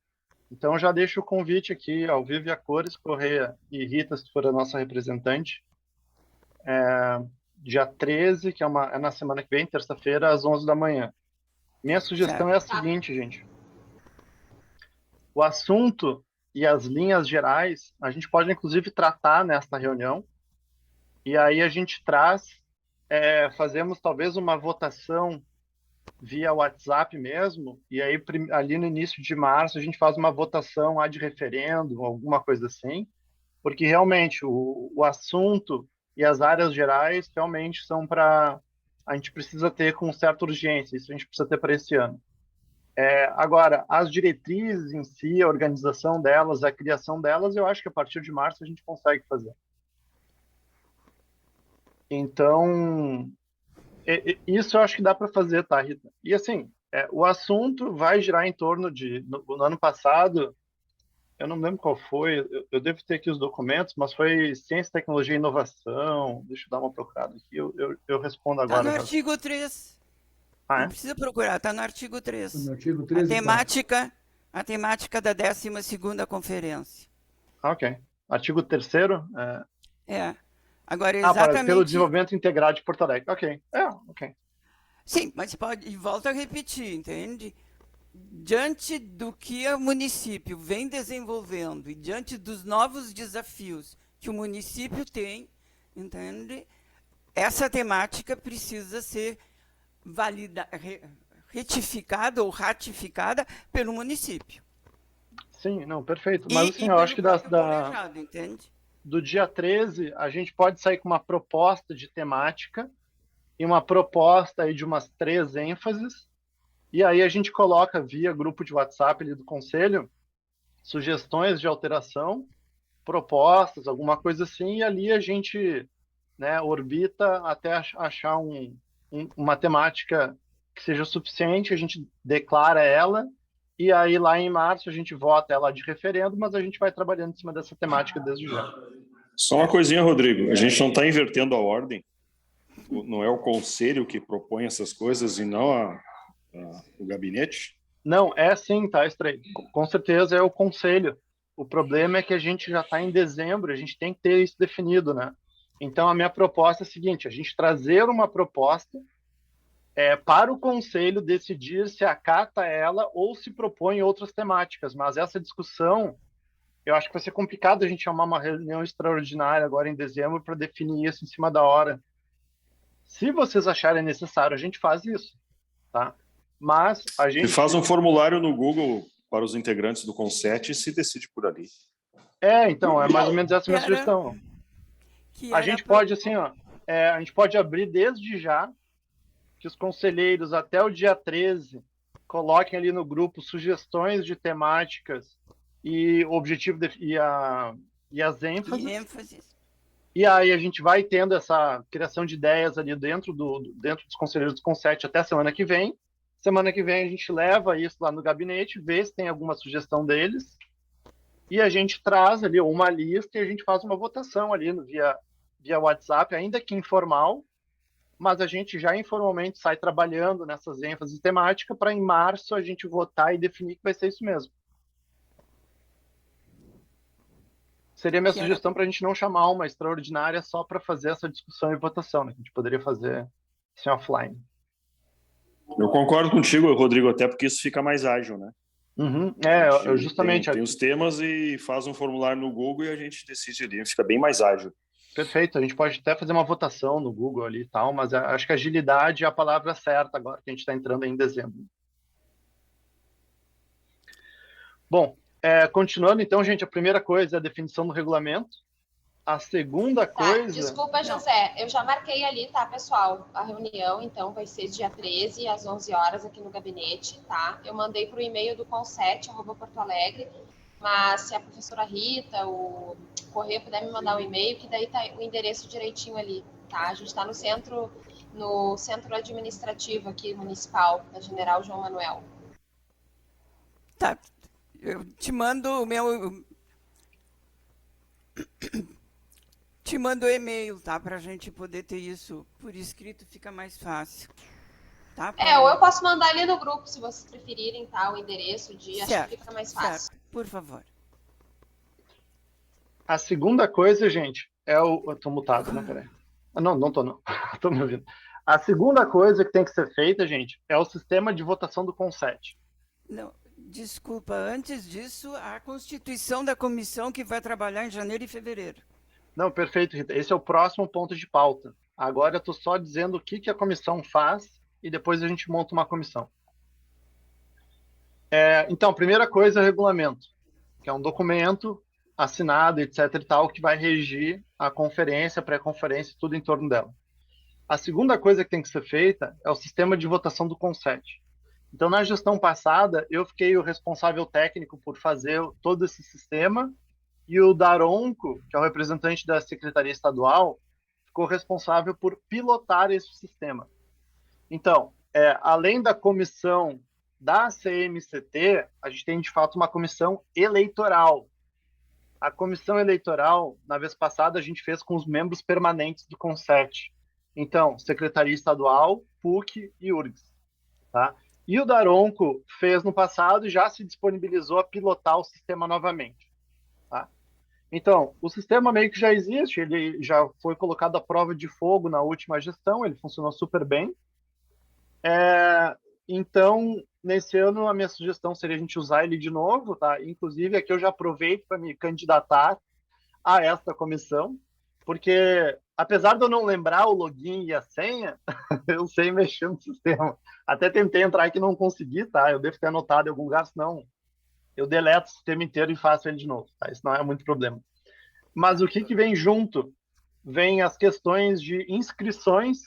Então já deixo o convite aqui ao vivo e a cores, Correia e Rita, se for a nossa representante. Dia 13, que é na semana que vem, terça-feira, às 11 da manhã. Minha sugestão é a seguinte, gente. O assunto e as linhas gerais, a gente pode, inclusive, tratar nesta reunião. E aí a gente fazemos talvez uma votação via WhatsApp mesmo, e aí ali no início de março a gente faz uma votação de referendo, alguma coisa assim, porque realmente o assunto e as áreas gerais realmente são a gente precisa ter com certa urgência, isso a gente precisa ter para esse ano. Agora, as diretrizes em si, a organização delas, a criação delas, eu acho que a partir de março a gente consegue fazer. Então, isso eu acho que dá para fazer, tá, Rita? E assim, o assunto vai girar em torno no ano passado, eu não lembro qual foi, eu devo ter aqui os documentos, mas foi Ciência, Tecnologia e Inovação. Deixa eu dar uma procurada aqui, eu respondo agora. Está no artigo 3. Não precisa procurar, está no artigo 3. No artigo 3 a temática da 12ª conferência. Ok. Artigo 3º? Agora, exatamente... pelo desenvolvimento integrado de Porto Alegre. Ok. Ok. Sim, mas volta a repetir, entende? Diante do que o município vem desenvolvendo e diante dos novos desafios que o município tem, entende? Essa temática precisa ser retificada ou ratificada pelo município. Sim, não, perfeito. Mas assim, eu acho que entende? Do dia 13, a gente pode sair com uma proposta de temática e uma proposta aí de umas 3 ênfases, e aí a gente coloca via grupo de WhatsApp ali do Conselho sugestões de alteração, propostas, alguma coisa assim, e ali a gente orbita até achar uma temática que seja suficiente, a gente declara ela, e aí lá em março a gente vota ela de referendo, mas a gente vai trabalhando em cima dessa temática desde já. Só uma coisinha, Rodrigo, a gente não está invertendo a ordem, não é o conselho que propõe essas coisas e não o gabinete? Não, sim, tá, Estreito. Com certeza é o conselho. O problema é que a gente já está em dezembro, a gente tem que ter isso definido, né? Então a minha proposta é a seguinte, a gente trazer uma proposta para o conselho decidir se acata ela ou se propõe outras temáticas. Mas essa discussão, eu acho que vai ser complicado a gente chamar uma reunião extraordinária agora em dezembro para definir isso em cima da hora. Se vocês acharem necessário, a gente faz isso, tá? Mas a gente... E faz um formulário no Google para os integrantes do CONSET e se decide por ali. Então, é mais ou menos essa a minha sugestão. A gente pode, assim, a gente pode abrir desde já que os conselheiros, até o dia 13, coloquem ali no grupo sugestões de temáticas e o objetivo e as ênfases. E aí a gente vai tendo essa criação de ideias ali dentro dos conselheiros do CONSET até semana que vem. Semana que vem a gente leva isso lá no gabinete, vê se tem alguma sugestão deles, e a gente traz ali uma lista e a gente faz uma votação ali via WhatsApp, ainda que informal, mas a gente já informalmente sai trabalhando nessas ênfases temáticas para em março a gente votar e definir que vai ser isso mesmo. Seria minha sugestão para a gente não chamar uma extraordinária só para fazer essa discussão e votação, né? A gente poderia fazer assim offline. Eu concordo contigo, Rodrigo, até porque isso fica mais ágil, né? Justamente. Tem os temas e faz um formulário no Google e a gente decide ali, fica bem mais ágil. Perfeito, a gente pode até fazer uma votação no Google ali e tal, mas acho que agilidade é a palavra certa agora que a gente está entrando em dezembro. Bom, continuando então, gente, a primeira coisa é a definição do regulamento. A segunda coisa... Desculpa, José, eu já marquei ali, tá, pessoal? A reunião, então, vai ser dia 13, às 11 horas, aqui no gabinete, tá? Eu mandei para o e-mail do CONSET, @Porto Alegre, mas se a professora Rita, o Correia puder me mandar o e-mail, que daí tá o endereço direitinho ali, tá? A gente está no centro administrativo aqui, municipal, da General João Manuel. Tá, eu te mando o meu... Te mando o e-mail, tá? Pra gente poder ter isso por escrito, fica mais fácil. Tá? Ou eu posso mandar ali no grupo, se vocês preferirem, tá? O endereço, o dia, acho que fica mais fácil. Certo. Por favor. A segunda coisa, gente, eu tô mutado, né? Peraí. Não tô não. Tô me ouvindo. A segunda coisa que tem que ser feita, gente, é o sistema de votação do CONSET. Não, desculpa, antes disso, a constituição da comissão que vai trabalhar em janeiro e fevereiro. Não, perfeito, Rita. Esse é o próximo ponto de pauta. Agora eu estou só dizendo o que a comissão faz e depois a gente monta uma comissão. Então, a primeira coisa é o regulamento, que é um documento assinado, etc. e tal, que vai regir a conferência, a pré-conferência, tudo em torno dela. A segunda coisa que tem que ser feita é o sistema de votação do CONSET. Então, na gestão passada, eu fiquei o responsável técnico por fazer todo esse sistema, e o Daronco, que é o representante da Secretaria Estadual, ficou responsável por pilotar esse sistema. Então, além da comissão da CMCT, a gente tem, de fato, uma comissão eleitoral. A comissão eleitoral, na vez passada, a gente fez com os membros permanentes do CONSET. Então, Secretaria Estadual, PUC e URGS. Tá? E o Daronco fez no passado e já se disponibilizou a pilotar o sistema novamente. Tá? Então, o sistema meio que já existe, ele já foi colocado à prova de fogo na última gestão, ele funcionou super bem. Então, nesse ano, a minha sugestão seria a gente usar ele de novo, tá? Inclusive, aqui eu já aproveito para me candidatar a esta comissão, porque, apesar de eu não lembrar o login e a senha, eu sei mexer no sistema. Até tentei entrar aqui e não consegui, tá? Eu devo ter anotado em algum lugar, senão eu deleto o sistema inteiro e faço ele de novo, tá? Isso não é muito problema. Mas o que vem junto? Vem as questões de inscrições.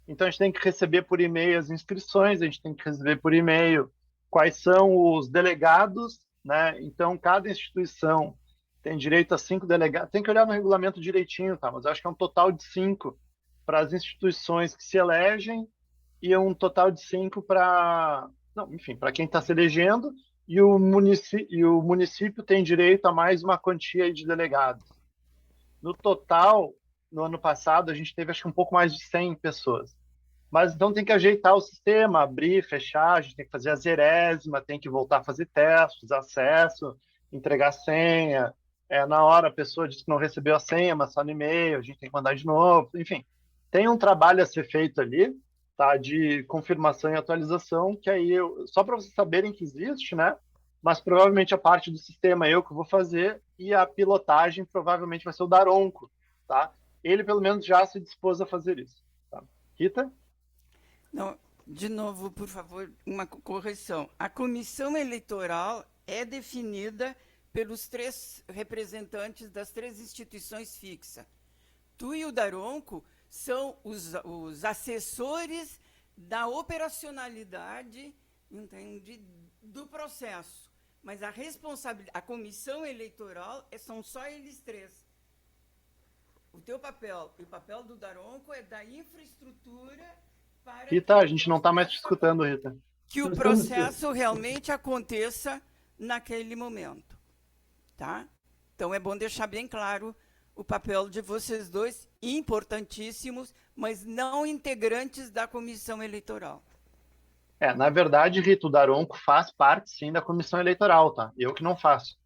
Então, a gente tem que receber por e-mail as inscrições, a gente tem que receber por e-mail quais são os delegados, né? Então, cada instituição tem direito a 5 delegados. Tem que olhar no regulamento direitinho, tá? Mas eu acho que é um total de 5 para as instituições que se elegem e um total de 5 para... Não, enfim, para quem está se elegendo, e o município tem direito a mais uma quantia de delegados. No total, no ano passado, a gente teve acho que um pouco mais de 100 pessoas. Mas então tem que ajeitar o sistema, abrir, fechar, a gente tem que fazer a zerésima, tem que voltar a fazer testes, acesso, entregar senha. Na hora a pessoa diz que não recebeu a senha, mas só no e-mail, a gente tem que mandar de novo. Enfim, tem um trabalho a ser feito ali, tá, de confirmação e atualização, que aí só para vocês saberem que existe, né? Mas provavelmente a parte do sistema eu que vou fazer e a pilotagem provavelmente vai ser o Daronco, tá? Ele pelo menos já se dispôs a fazer isso. Tá? Rita? Não, de novo, por favor, uma correção. A comissão eleitoral é definida pelos 3 representantes das 3 instituições fixas. Tu e o Daronco são os assessores da operacionalidade, entende, do processo. Mas a comissão eleitoral são só eles 3. O teu papel e o papel do Daronco é da infraestrutura para... Rita, a gente não está mais te escutando, Rita. Que o processo realmente aconteça naquele momento, tá? Então é bom deixar bem claro o papel de vocês dois, importantíssimos, mas não integrantes da comissão eleitoral. Na verdade, Rita, o Daronco faz parte, sim, da comissão eleitoral, tá? Eu que não faço.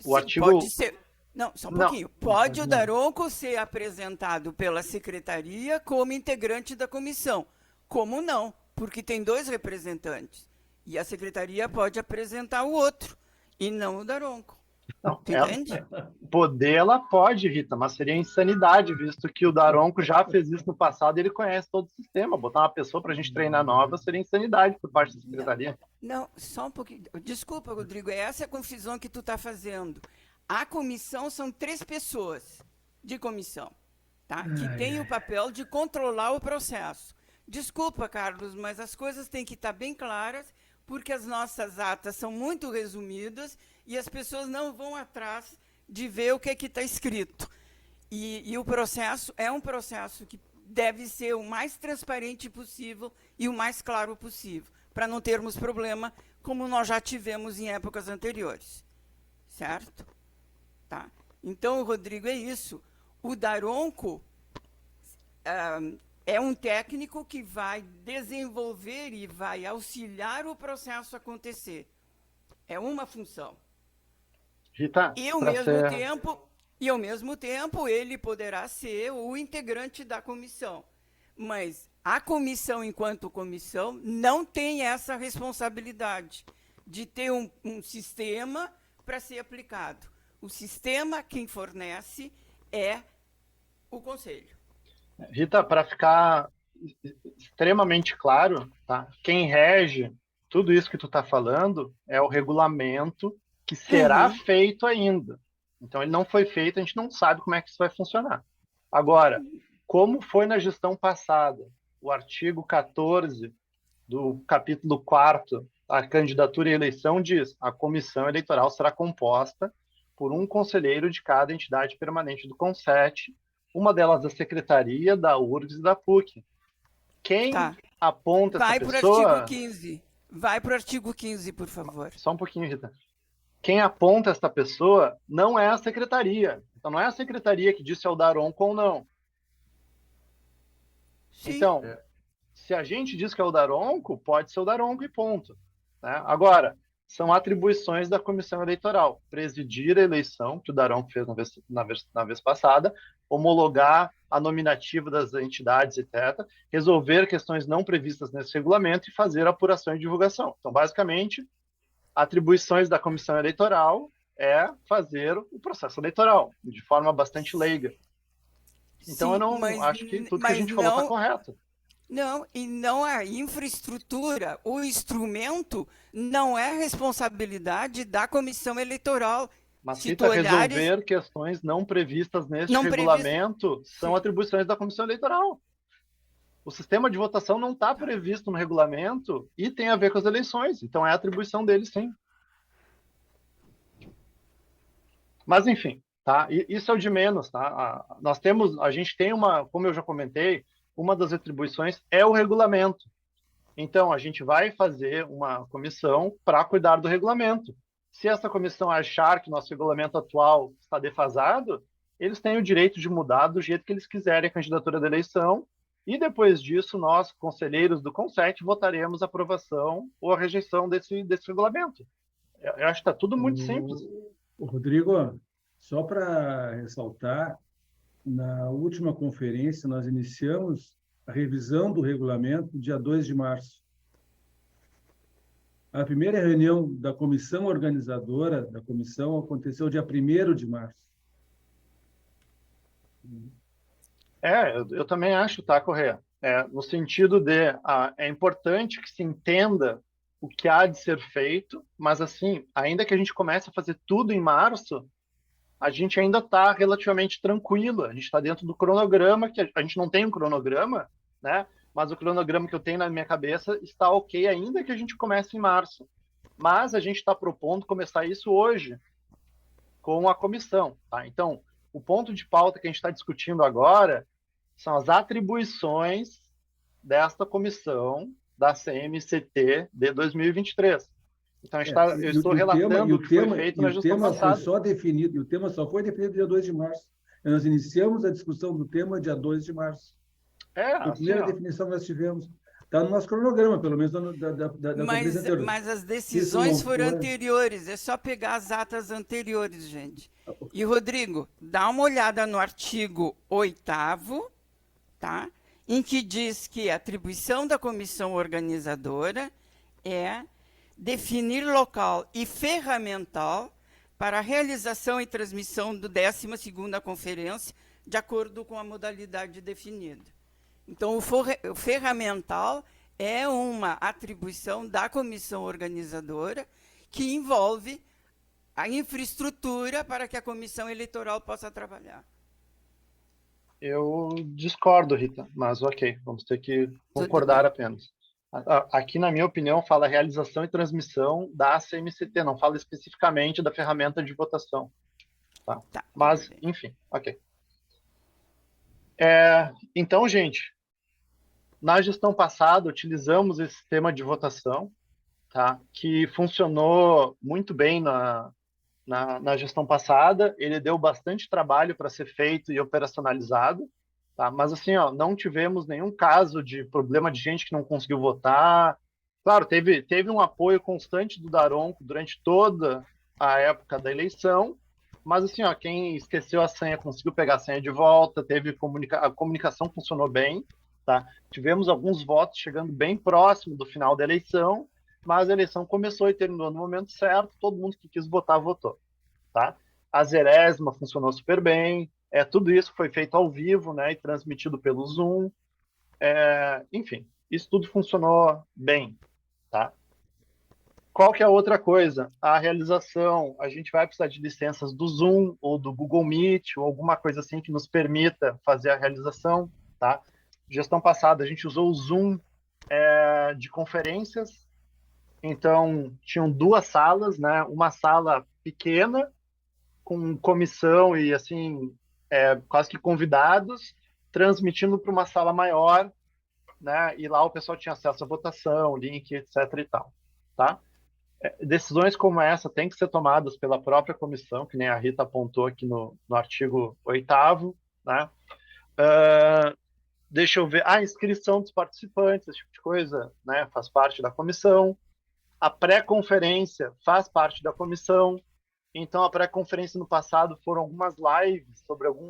O artigo... Pode ser... Não, só um pouquinho. Pode o Daronco ser apresentado pela secretaria como integrante da comissão. Como não? Porque tem 2 representantes. E a secretaria pode apresentar o outro, e não o Daronco. Não, entende? Poder ela pode, Rita, mas seria insanidade, visto que o Daronco já fez isso no passado e ele conhece todo o sistema. Botar uma pessoa para a gente treinar nova seria insanidade por parte da secretaria. Não, só um pouquinho. Desculpa, Rodrigo, essa é a confusão que tu está fazendo. A comissão são 3 pessoas de comissão, tá? Que tem o papel de controlar o processo. Desculpa, Carlos, mas as coisas têm que estar bem claras, porque as nossas atas são muito resumidas e as pessoas não vão atrás de ver o que está escrito. E o processo é um processo que deve ser o mais transparente possível e o mais claro possível, para não termos problema como nós já tivemos em épocas anteriores. Certo? Tá? Então, Rodrigo, é isso. O Daronco é um técnico que vai desenvolver e vai auxiliar o processo acontecer. É uma função. Rita, E ao mesmo tempo, ele poderá ser o integrante da comissão. Mas a comissão, enquanto comissão, não tem essa responsabilidade de ter um sistema para ser aplicado. O sistema, quem fornece, é o Conselho. Rita, para ficar extremamente claro, tá? Quem rege tudo isso que tu está falando é o regulamento que será feito ainda. Então, ele não foi feito, a gente não sabe como é que isso vai funcionar. Agora, como foi na gestão passada, o artigo 14 do capítulo 4º, a candidatura e eleição diz: a comissão eleitoral será composta por um conselheiro de cada entidade permanente do CONSET, uma delas da Secretaria, da URGS e da PUC. Quem aponta essa pessoa... Vai para o artigo 15. Vai para o artigo 15, por favor. Só um pouquinho, Rita. Quem aponta essa pessoa não é a Secretaria. Então, não é a Secretaria que diz se é o Daronco ou não. Sim. Então, se a gente diz que é o Daronco, pode ser o Daronco e ponto. Né? Agora, são atribuições da comissão eleitoral. Presidir a eleição, que o Daronco fez na vez passada, homologar a nominativa das entidades, etc., resolver questões não previstas nesse regulamento e fazer apuração e divulgação. Então, basicamente, atribuições da comissão eleitoral é fazer o processo eleitoral, de forma bastante leiga. Então, eu não acho que tudo que a gente falou está correto. Não, e não a infraestrutura, o instrumento não é responsabilidade da comissão eleitoral. Mas resolver questões não previstas neste regulamento são atribuições da comissão eleitoral. O sistema de votação não está previsto no regulamento e tem a ver com as eleições. Então, é atribuição deles, sim. Mas, enfim, tá? Isso é o de menos, tá? A gente tem como eu já comentei, uma das atribuições é o regulamento. Então, a gente vai fazer uma comissão para cuidar do regulamento. Se essa comissão achar que nosso regulamento atual está defasado, eles têm o direito de mudar do jeito que eles quiserem a candidatura da eleição, e depois disso, nós, conselheiros do CONSET, votaremos a aprovação ou a rejeição desse regulamento. Eu acho que está tudo muito simples. Rodrigo, só para ressaltar, Na última conferência, nós iniciamos a revisão do regulamento dia 2 de março. A primeira reunião da comissão organizadora da comissão aconteceu dia 1º de março. Eu também acho, tá, Correia? No sentido de, é importante que se entenda o que há de ser feito, mas assim, ainda que a gente comece a fazer tudo em março, a gente ainda está relativamente tranquilo, a gente está dentro do cronograma, que a gente não tem um cronograma, né? Mas o cronograma que eu tenho na minha cabeça está ok, ainda que a gente comece em março. Mas a gente está propondo começar isso hoje, com a comissão, tá? Então, o ponto de pauta que a gente está discutindo agora são as atribuições desta comissão da CMCT de 2023. Então, eu estou relatando o que foi feito na gestão passada. O tema só foi definido dia 2 de março. Nós iniciamos a discussão do tema dia 2 de março. A primeira definição que nós tivemos. Está no nosso cronograma, pelo menos da conferência anterior. Mas as decisões foram anteriores. É só pegar as atas anteriores, gente. E, Rodrigo, dá uma olhada no artigo 8º, tá? Em que diz que a atribuição da comissão organizadora é definir local e ferramental para a realização e transmissão do 12ª conferência, de acordo com a modalidade definida. Então, o ferramental é uma atribuição da comissão organizadora que envolve a infraestrutura para que a comissão eleitoral possa trabalhar. Eu discordo, Rita, mas ok, vamos ter que concordar apenas. Aqui, na minha opinião, fala realização e transmissão da CMCT, não fala especificamente da ferramenta de votação. Tá? Mas, enfim, ok. Então, gente, na gestão passada, utilizamos esse sistema de votação, tá? Que funcionou muito bem na gestão passada. Ele deu bastante trabalho para ser feito e operacionalizado, tá? Mas, assim, não tivemos nenhum caso de problema de gente que não conseguiu votar. Claro, teve um apoio constante do Daronco durante toda a época da eleição, mas, assim, quem esqueceu a senha conseguiu pegar a senha de volta, a comunicação funcionou bem, tá? Tivemos alguns votos chegando bem próximo do final da eleição, mas a eleição começou e terminou no momento certo, todo mundo que quis votar, votou, tá? A Zerésima funcionou super bem, tudo isso foi feito ao vivo, né, e transmitido pelo Zoom, enfim, isso tudo funcionou bem, tá? Qual que é a outra coisa? A realização, a gente vai precisar de licenças do Zoom ou do Google Meet ou alguma coisa assim que nos permita fazer a realização, tá? Gestão passada, a gente usou o Zoom de conferências, então tinham 2 salas, né? Uma sala pequena, com comissão e, assim, quase que convidados, transmitindo para uma sala maior, né? E lá o pessoal tinha acesso à votação, link, etc. e tal, tá? Decisões como essa têm que ser tomadas pela própria comissão, que nem a Rita apontou aqui no artigo 8º, né? Deixa eu ver, a inscrição dos participantes, esse tipo de coisa, né? Faz parte da comissão. A pré-conferência faz parte da comissão. Então, a pré-conferência no passado foram algumas lives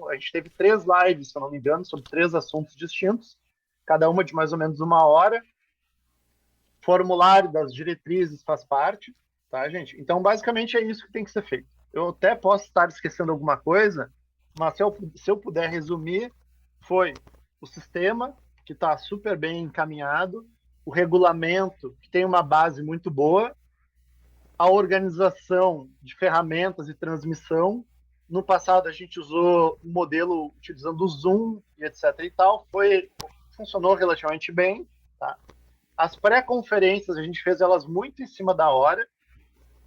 a gente teve 3 lives, se eu não me engano, sobre 3 assuntos distintos, cada uma de mais ou menos 1 hora. Formulário das diretrizes faz parte, tá, gente? Então, basicamente, é isso que tem que ser feito. Eu até posso estar esquecendo alguma coisa, mas se eu puder resumir, foi o sistema, que está super bem encaminhado, o regulamento, que tem uma base muito boa, a organização de ferramentas e transmissão. No passado, a gente usou um modelo utilizando o Zoom e etc. e tal, funcionou relativamente bem, tá? As pré-conferências, a gente fez elas muito em cima da hora.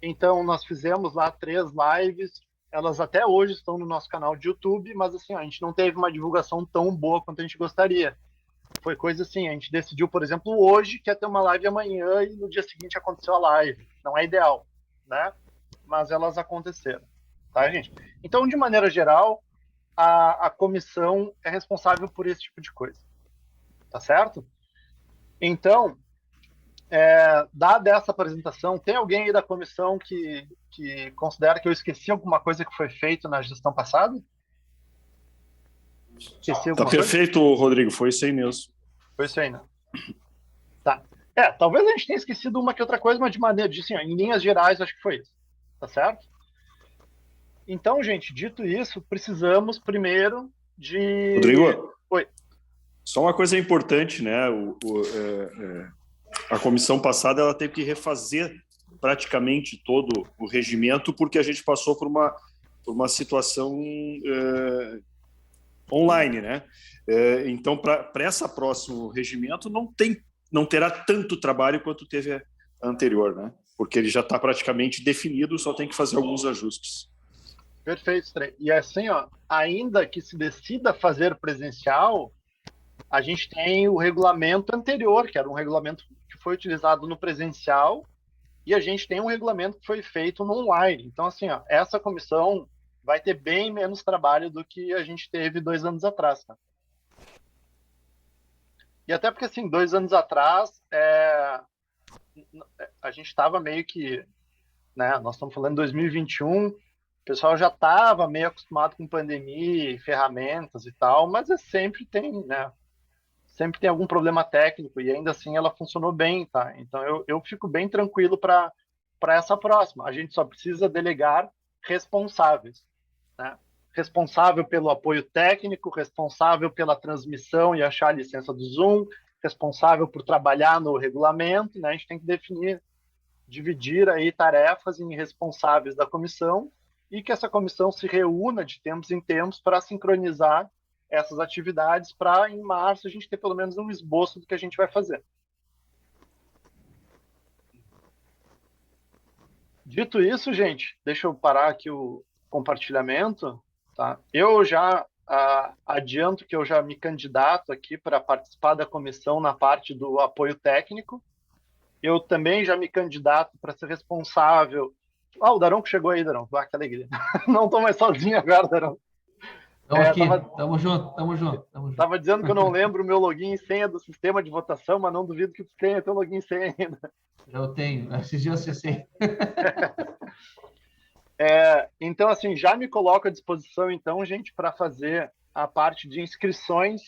Então, nós fizemos lá 3 lives. Elas até hoje estão no nosso canal de YouTube, mas, assim, a gente não teve uma divulgação tão boa quanto a gente gostaria. Foi coisa assim, a gente decidiu, por exemplo, hoje que ia ter uma live amanhã e no dia seguinte aconteceu a live. Não é ideal, né? Mas elas aconteceram, tá, gente? Então, de maneira geral, a comissão é responsável por esse tipo de coisa. Tá certo? Então, dada essa apresentação, tem alguém aí da comissão que considera que eu esqueci alguma coisa que foi feito na gestão passada? Esqueci Tá alguma coisa? perfeito, Rodrigo, foi isso aí mesmo. Foi isso aí, né? Tá. Talvez a gente tenha esquecido uma que outra coisa, mas de maneira, assim, ó, em linhas gerais, acho que foi isso. Tá certo? Então, gente, dito isso, precisamos primeiro de... Rodrigo? Oi. Só uma coisa importante, né? A comissão passada ela teve que refazer praticamente todo o regimento porque a gente passou por uma situação online, né? Então, para essa próximo regimento não terá tanto trabalho quanto teve a anterior, né? Porque ele já está praticamente definido, só tem que fazer alguns ajustes. Perfeito, Stray. E assim, ó, ainda que se decida fazer presencial, a gente tem o regulamento anterior, que era um regulamento que foi utilizado no presencial, e a gente tem um regulamento que foi feito no online. Então, assim, ó, essa comissão vai ter bem menos trabalho do que a gente teve 2 anos atrás. Tá? E até porque, assim, 2 anos atrás, a gente estava meio que, né, nós estamos falando de 2021, o pessoal já estava meio acostumado com pandemia, ferramentas e tal, mas sempre tem, né? Sempre tem algum problema técnico e ainda assim ela funcionou bem, tá? Então eu fico bem tranquilo para essa próxima. A gente só precisa delegar responsáveis, né? Responsável pelo apoio técnico, responsável pela transmissão e achar a licença do Zoom, responsável por trabalhar no regulamento, né? A gente tem que dividir aí tarefas em responsáveis da comissão e que essa comissão se reúna de tempos em tempos para sincronizar essas atividades para, em março, a gente ter pelo menos um esboço do que a gente vai fazer. Dito isso, gente, deixa eu parar aqui o compartilhamento. Tá? Eu já adianto que eu já me candidato aqui para participar da comissão na parte do apoio técnico. Eu também já me candidato para ser responsável. O Daronco chegou aí, Daronco. Que alegria. Não estou mais sozinho agora, Daronco. Estamos aqui, estamos juntos. Estava dizendo que eu não lembro o meu login e senha do sistema de votação, mas não duvido que tu tenha teu login e senha ainda. Eu tenho, esses dias eu acessei. Então, assim, já me coloco à disposição, então, gente, para fazer a parte de inscrições.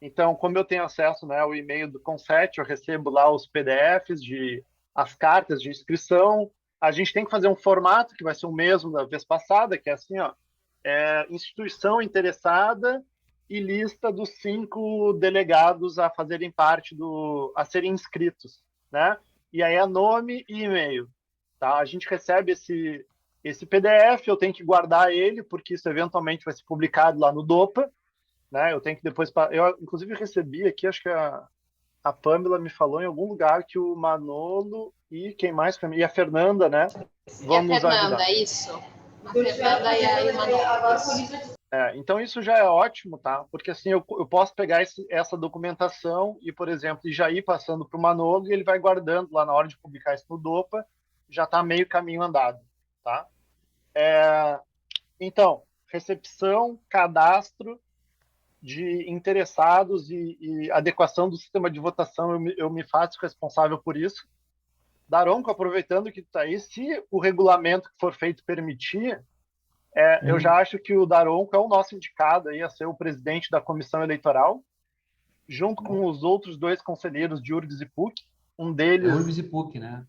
Então, como eu tenho acesso, né, ao e-mail do Conset, eu recebo lá os PDFs as cartas de inscrição. A gente tem que fazer um formato que vai ser o mesmo da vez passada, que é assim, ó, instituição interessada e lista dos 5 delegados a fazerem parte a serem inscritos, né? E aí é nome e e-mail, tá? A gente recebe esse PDF, eu tenho que guardar ele, porque isso eventualmente vai ser publicado lá no DOPA, né? Eu tenho que depois... Eu, inclusive, recebi aqui, acho que a Pamela me falou em algum lugar que o Manolo e quem mais? E a Fernanda, né? Vão nos ajudar. E a Fernanda, isso. A Fernanda e a Emanuela. Então isso já é ótimo, tá? Porque assim eu posso pegar essa documentação e, por exemplo, já ir passando para o Manolo e ele vai guardando lá na hora de publicar isso no DOPA, já está meio caminho andado, tá? Então, recepção, cadastro de interessados e adequação do sistema de votação, eu me faço responsável por isso. Daronco, aproveitando que tu está aí, se o regulamento que for feito permitir, eu já acho que o Daronco é o nosso indicado aí a ser o presidente da comissão eleitoral, junto com os outros 2 conselheiros de URGS e PUC. Um deles... URGS e PUC, né?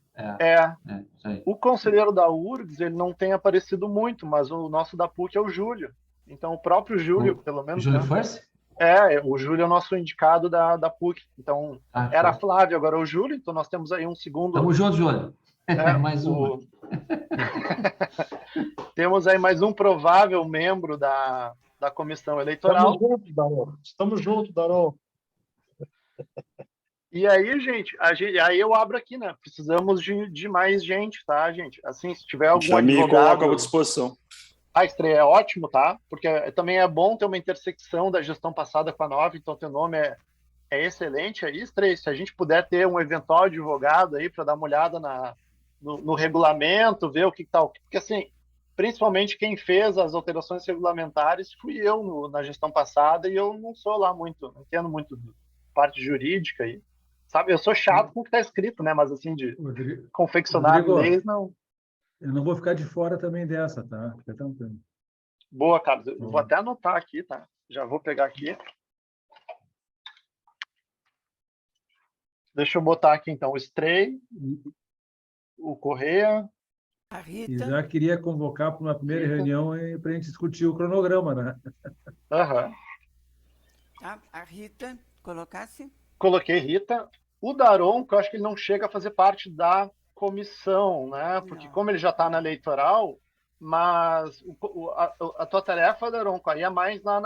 Isso aí. O conselheiro da URGS, ele não tem aparecido muito, mas o nosso da PUC é o Júlio. Então, o próprio Júlio, pelo menos... Júlio First? O Júlio é o nosso indicado da PUC. Então, era a Flávia, agora é o Júlio. Então, nós temos aí um segundo... Tamo junto, Júlio. Mais um. Temos aí mais um provável membro da comissão eleitoral. Estamos juntos, Daron. E aí, gente, aí eu abro aqui, né? Precisamos de mais gente, tá, gente? Assim, se tiver algum já me coloco à disposição. Estreia é ótimo, tá? Porque também é bom ter uma intersecção da gestão passada com a nova, então teu nome é excelente aí, Estreia. Se a gente puder ter um eventual advogado aí para dar uma olhada no regulamento, ver o que tal. Porque, assim, principalmente quem fez as alterações regulamentares fui eu na gestão passada e eu não sou lá muito, não entendo muito de parte jurídica aí. Sabe, eu sou chato com o que está escrito, né? Mas, assim, de confeccionar leis, não. Eu não vou ficar de fora também dessa, tá? Fica tranquilo. Boa, Carlos. Eu vou até anotar aqui, tá? Já vou pegar aqui. Deixa eu botar aqui, então, o Stray, o Correia. A Rita. E já queria convocar para uma primeira reunião para a gente discutir o cronograma, né? Aham. Tá? A Rita, colocasse? Coloquei Rita. O Daronco, eu acho que ele não chega a fazer parte da comissão, né? Porque como ele já está na eleitoral, mas a tua tarefa, Daronco, aí é mais lá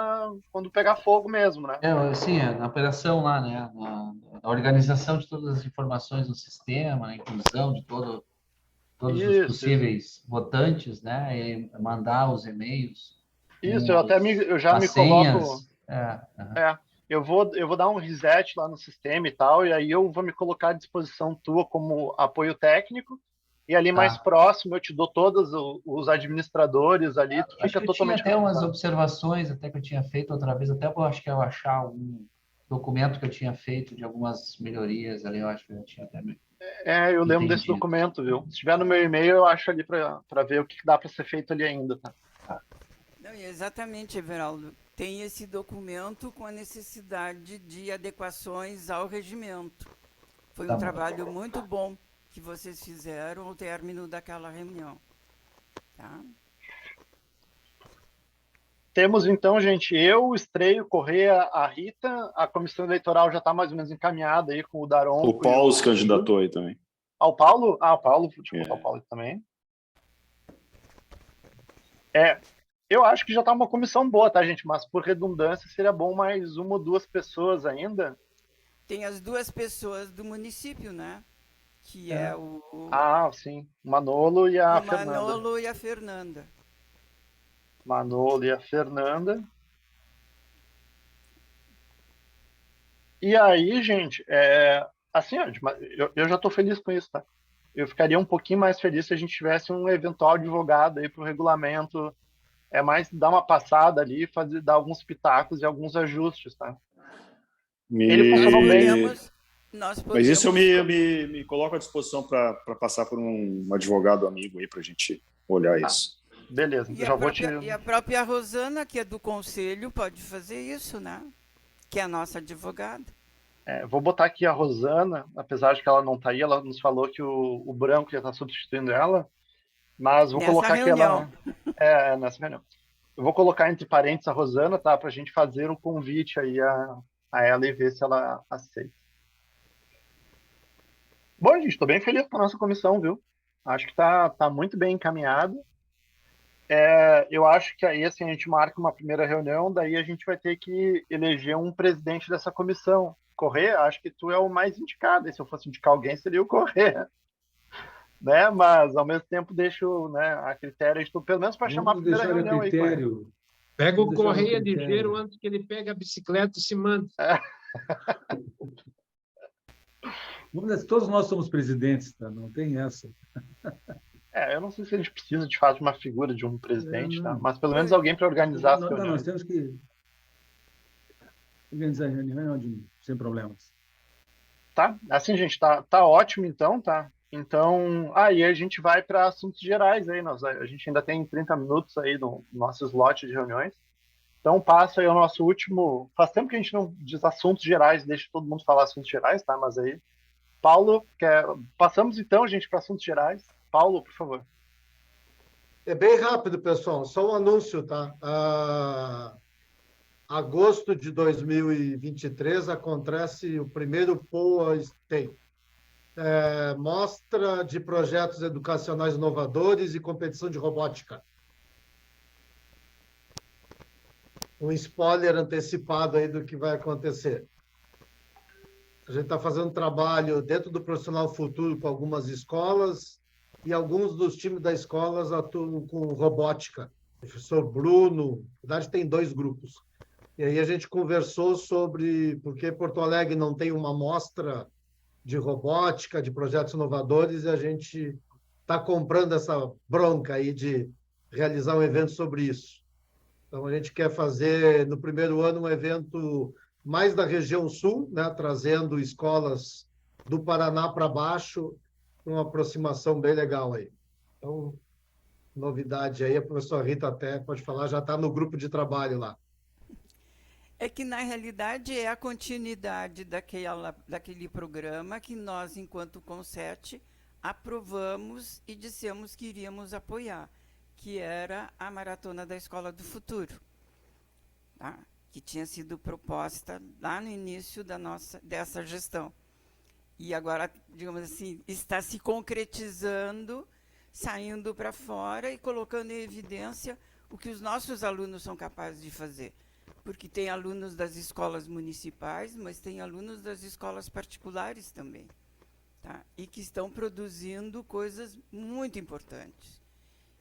quando pegar fogo mesmo, né? Sim, na operação lá, né? Na organização de todas as informações no sistema, na inclusão de todos os possíveis votantes, né? E mandar os e-mails. Isso, eu já me coloco. Eu vou dar um reset lá no sistema e tal, e aí eu vou me colocar à disposição tua como apoio técnico, e ali mais próximo eu te dou todos os administradores ali, tu fica totalmente... Tinha até umas observações até que eu tinha feito outra vez, até eu acho que eu achar algum documento que eu tinha feito de algumas melhorias ali, eu acho que eu tinha até... eu lembro desse documento, viu? Se tiver no meu e-mail, eu acho ali para ver o que dá para ser feito ali ainda, tá? Não, exatamente, Everaldo. Tem esse documento com a necessidade de adequações ao regimento. Foi um trabalho muito bom que vocês fizeram ao término daquela reunião. Tá? Temos então, gente, eu, o Estreio, Correia, a Rita, a comissão eleitoral já está mais ou menos encaminhada aí com o Daronco. O Paulo se candidatou aí também. O Paulo? O Paulo, deixa eu botar o Paulo também. Eu acho que já está uma comissão boa, tá, gente? Mas por redundância seria bom mais uma ou duas pessoas ainda. Tem as duas pessoas do município, né? Que é o... sim. Manolo e a Fernanda. Manolo e a Fernanda. Manolo e a Fernanda. E aí, gente, assim, eu já estou feliz com isso, tá? Eu ficaria um pouquinho mais feliz se a gente tivesse um eventual advogado aí para o regulamento. É mais dar uma passada ali, dar alguns pitacos e alguns ajustes, tá? Ele funcionou bem. Mas isso eu me coloco à disposição para passar por um advogado amigo aí para a gente olhar isso. Beleza, E a própria Rosana, que é do conselho, pode fazer isso, né? Que é a nossa advogada. Vou botar aqui a Rosana, apesar de que ela não está aí, ela nos falou que o Branco já está substituindo ela. Mas vou colocar aqui ela... nessa reunião. Eu vou colocar entre parênteses a Rosana, tá? Para a gente fazer um convite aí a ela e ver se ela aceita. Bom, gente, estou bem feliz com a nossa comissão, viu? Acho que tá muito bem encaminhado. Eu acho que aí assim, a gente marca uma primeira reunião, daí a gente vai ter que eleger um presidente dessa comissão. Correia, acho que tu é o mais indicado. E se eu fosse indicar alguém, seria o Correia. Né? Mas ao mesmo tempo deixo, né, a critério de tu, pelo menos para chamar a primeira reunião aí. Pega o Correia ligeiro antes que ele pegue a bicicleta e se manda. Todos nós somos presidentes, tá? Não tem essa. Eu não sei se a gente precisa de fato de uma figura de um presidente, tá? Mas pelo menos alguém para organizar as reuniões. Nós temos que organizar a reunião sem problemas. Tá? Assim, gente, tá ótimo então, tá? Então, aí a gente vai para assuntos gerais aí, a gente ainda tem 30 minutos aí no nosso slot de reuniões. Então, passa aí o nosso último... Faz tempo que a gente não diz assuntos gerais, deixa todo mundo falar assuntos gerais, tá? Mas aí, Paulo, passamos então, gente, para assuntos gerais. Paulo, por favor. É bem rápido, pessoal, só um anúncio, tá? Agosto de 2023 acontece o primeiro POA State. Mostra de projetos educacionais inovadores e competição de robótica. Um spoiler antecipado aí do que vai acontecer. A gente está fazendo trabalho dentro do Profissional Futuro com algumas escolas e alguns dos times das escolas atuam com robótica. O professor Bruno, na verdade tem 2 grupos. E aí a gente conversou sobre por que Porto Alegre não tem uma mostra de robótica, de projetos inovadores, e a gente está comprando essa bronca aí de realizar um evento sobre isso. Então, a gente quer fazer, no primeiro ano, um evento mais da região sul, né, trazendo escolas do Paraná para baixo, uma aproximação bem legal aí. Então, novidade aí, a professora Rita até pode falar, já está no grupo de trabalho lá. É que, na realidade, é a continuidade daquele programa que nós, enquanto Conset, aprovamos e dissemos que iríamos apoiar, que era a Maratona da Escola do Futuro, tá? Que tinha sido proposta lá no início dessa gestão. E agora, digamos assim, está se concretizando, saindo para fora e colocando em evidência o que os nossos alunos são capazes de fazer. Porque tem alunos das escolas municipais, mas tem alunos das escolas particulares também, tá? E que estão produzindo coisas muito importantes.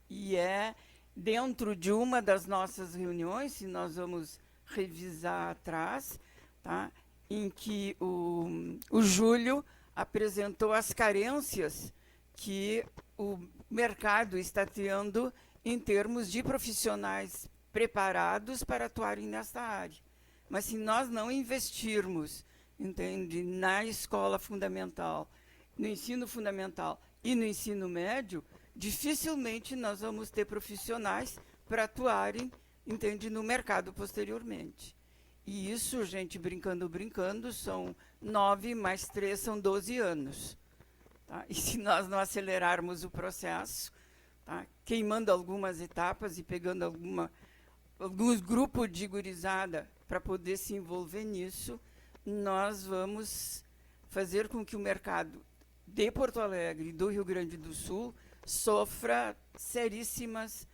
E é dentro de uma das nossas reuniões, se nós vamos revisar atrás, tá? Em que o Júlio apresentou as carências que o mercado está tendo em termos de profissionais preparados para atuarem nesta área. Mas se nós não investirmos, entende, na escola fundamental, no ensino fundamental e no ensino médio, dificilmente nós vamos ter profissionais para atuarem, entende, no mercado posteriormente. E isso, gente, brincando, são 9 mais 3 são 12 anos. Tá? E se nós não acelerarmos o processo, tá? Queimando algumas etapas e pegando alguns grupos de gurizada para poder se envolver nisso, nós vamos fazer com que o mercado de Porto Alegre e do Rio Grande do Sul sofra seríssimas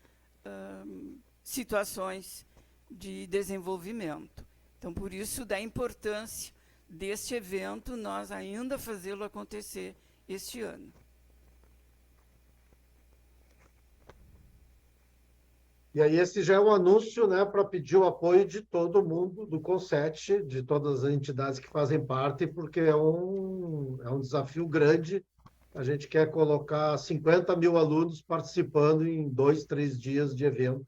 situações de desenvolvimento. Então, por isso, da importância deste evento, nós ainda fazê-lo acontecer este ano. E aí esse já é um anúncio, né, para pedir o apoio de todo mundo, do Conset, de todas as entidades que fazem parte, porque é um desafio grande. A gente quer colocar 50 mil alunos participando em 2, 3 dias de evento.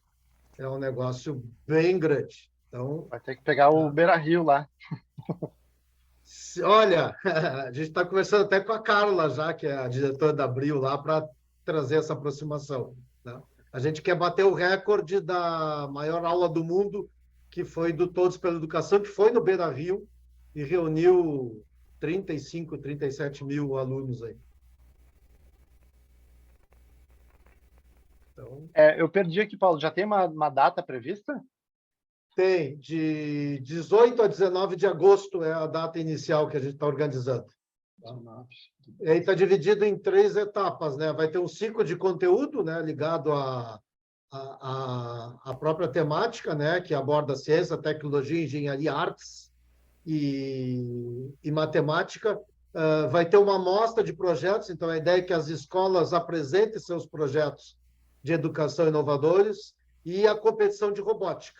É um negócio bem grande. Então, vai ter que pegar o Beira-Rio lá. Olha, a gente está conversando até com a Carla já, que é a diretora da Abril lá, para trazer essa aproximação, né? A gente quer bater o recorde da maior aula do mundo, que foi do Todos pela Educação, que foi no Beira-Rio e reuniu 35, 37 mil alunos aí. Então... eu perdi aqui, Paulo. Já tem uma data prevista? Tem. De 18 a 19 de agosto é a data inicial que a gente está organizando. E aí está dividido em 3 etapas, né? Vai ter um ciclo de conteúdo, né, ligado à própria temática, né, que aborda ciência, tecnologia, engenharia, artes e matemática. Vai ter uma amostra de projetos, então a ideia é que as escolas apresentem seus projetos de educação inovadores e a competição de robótica,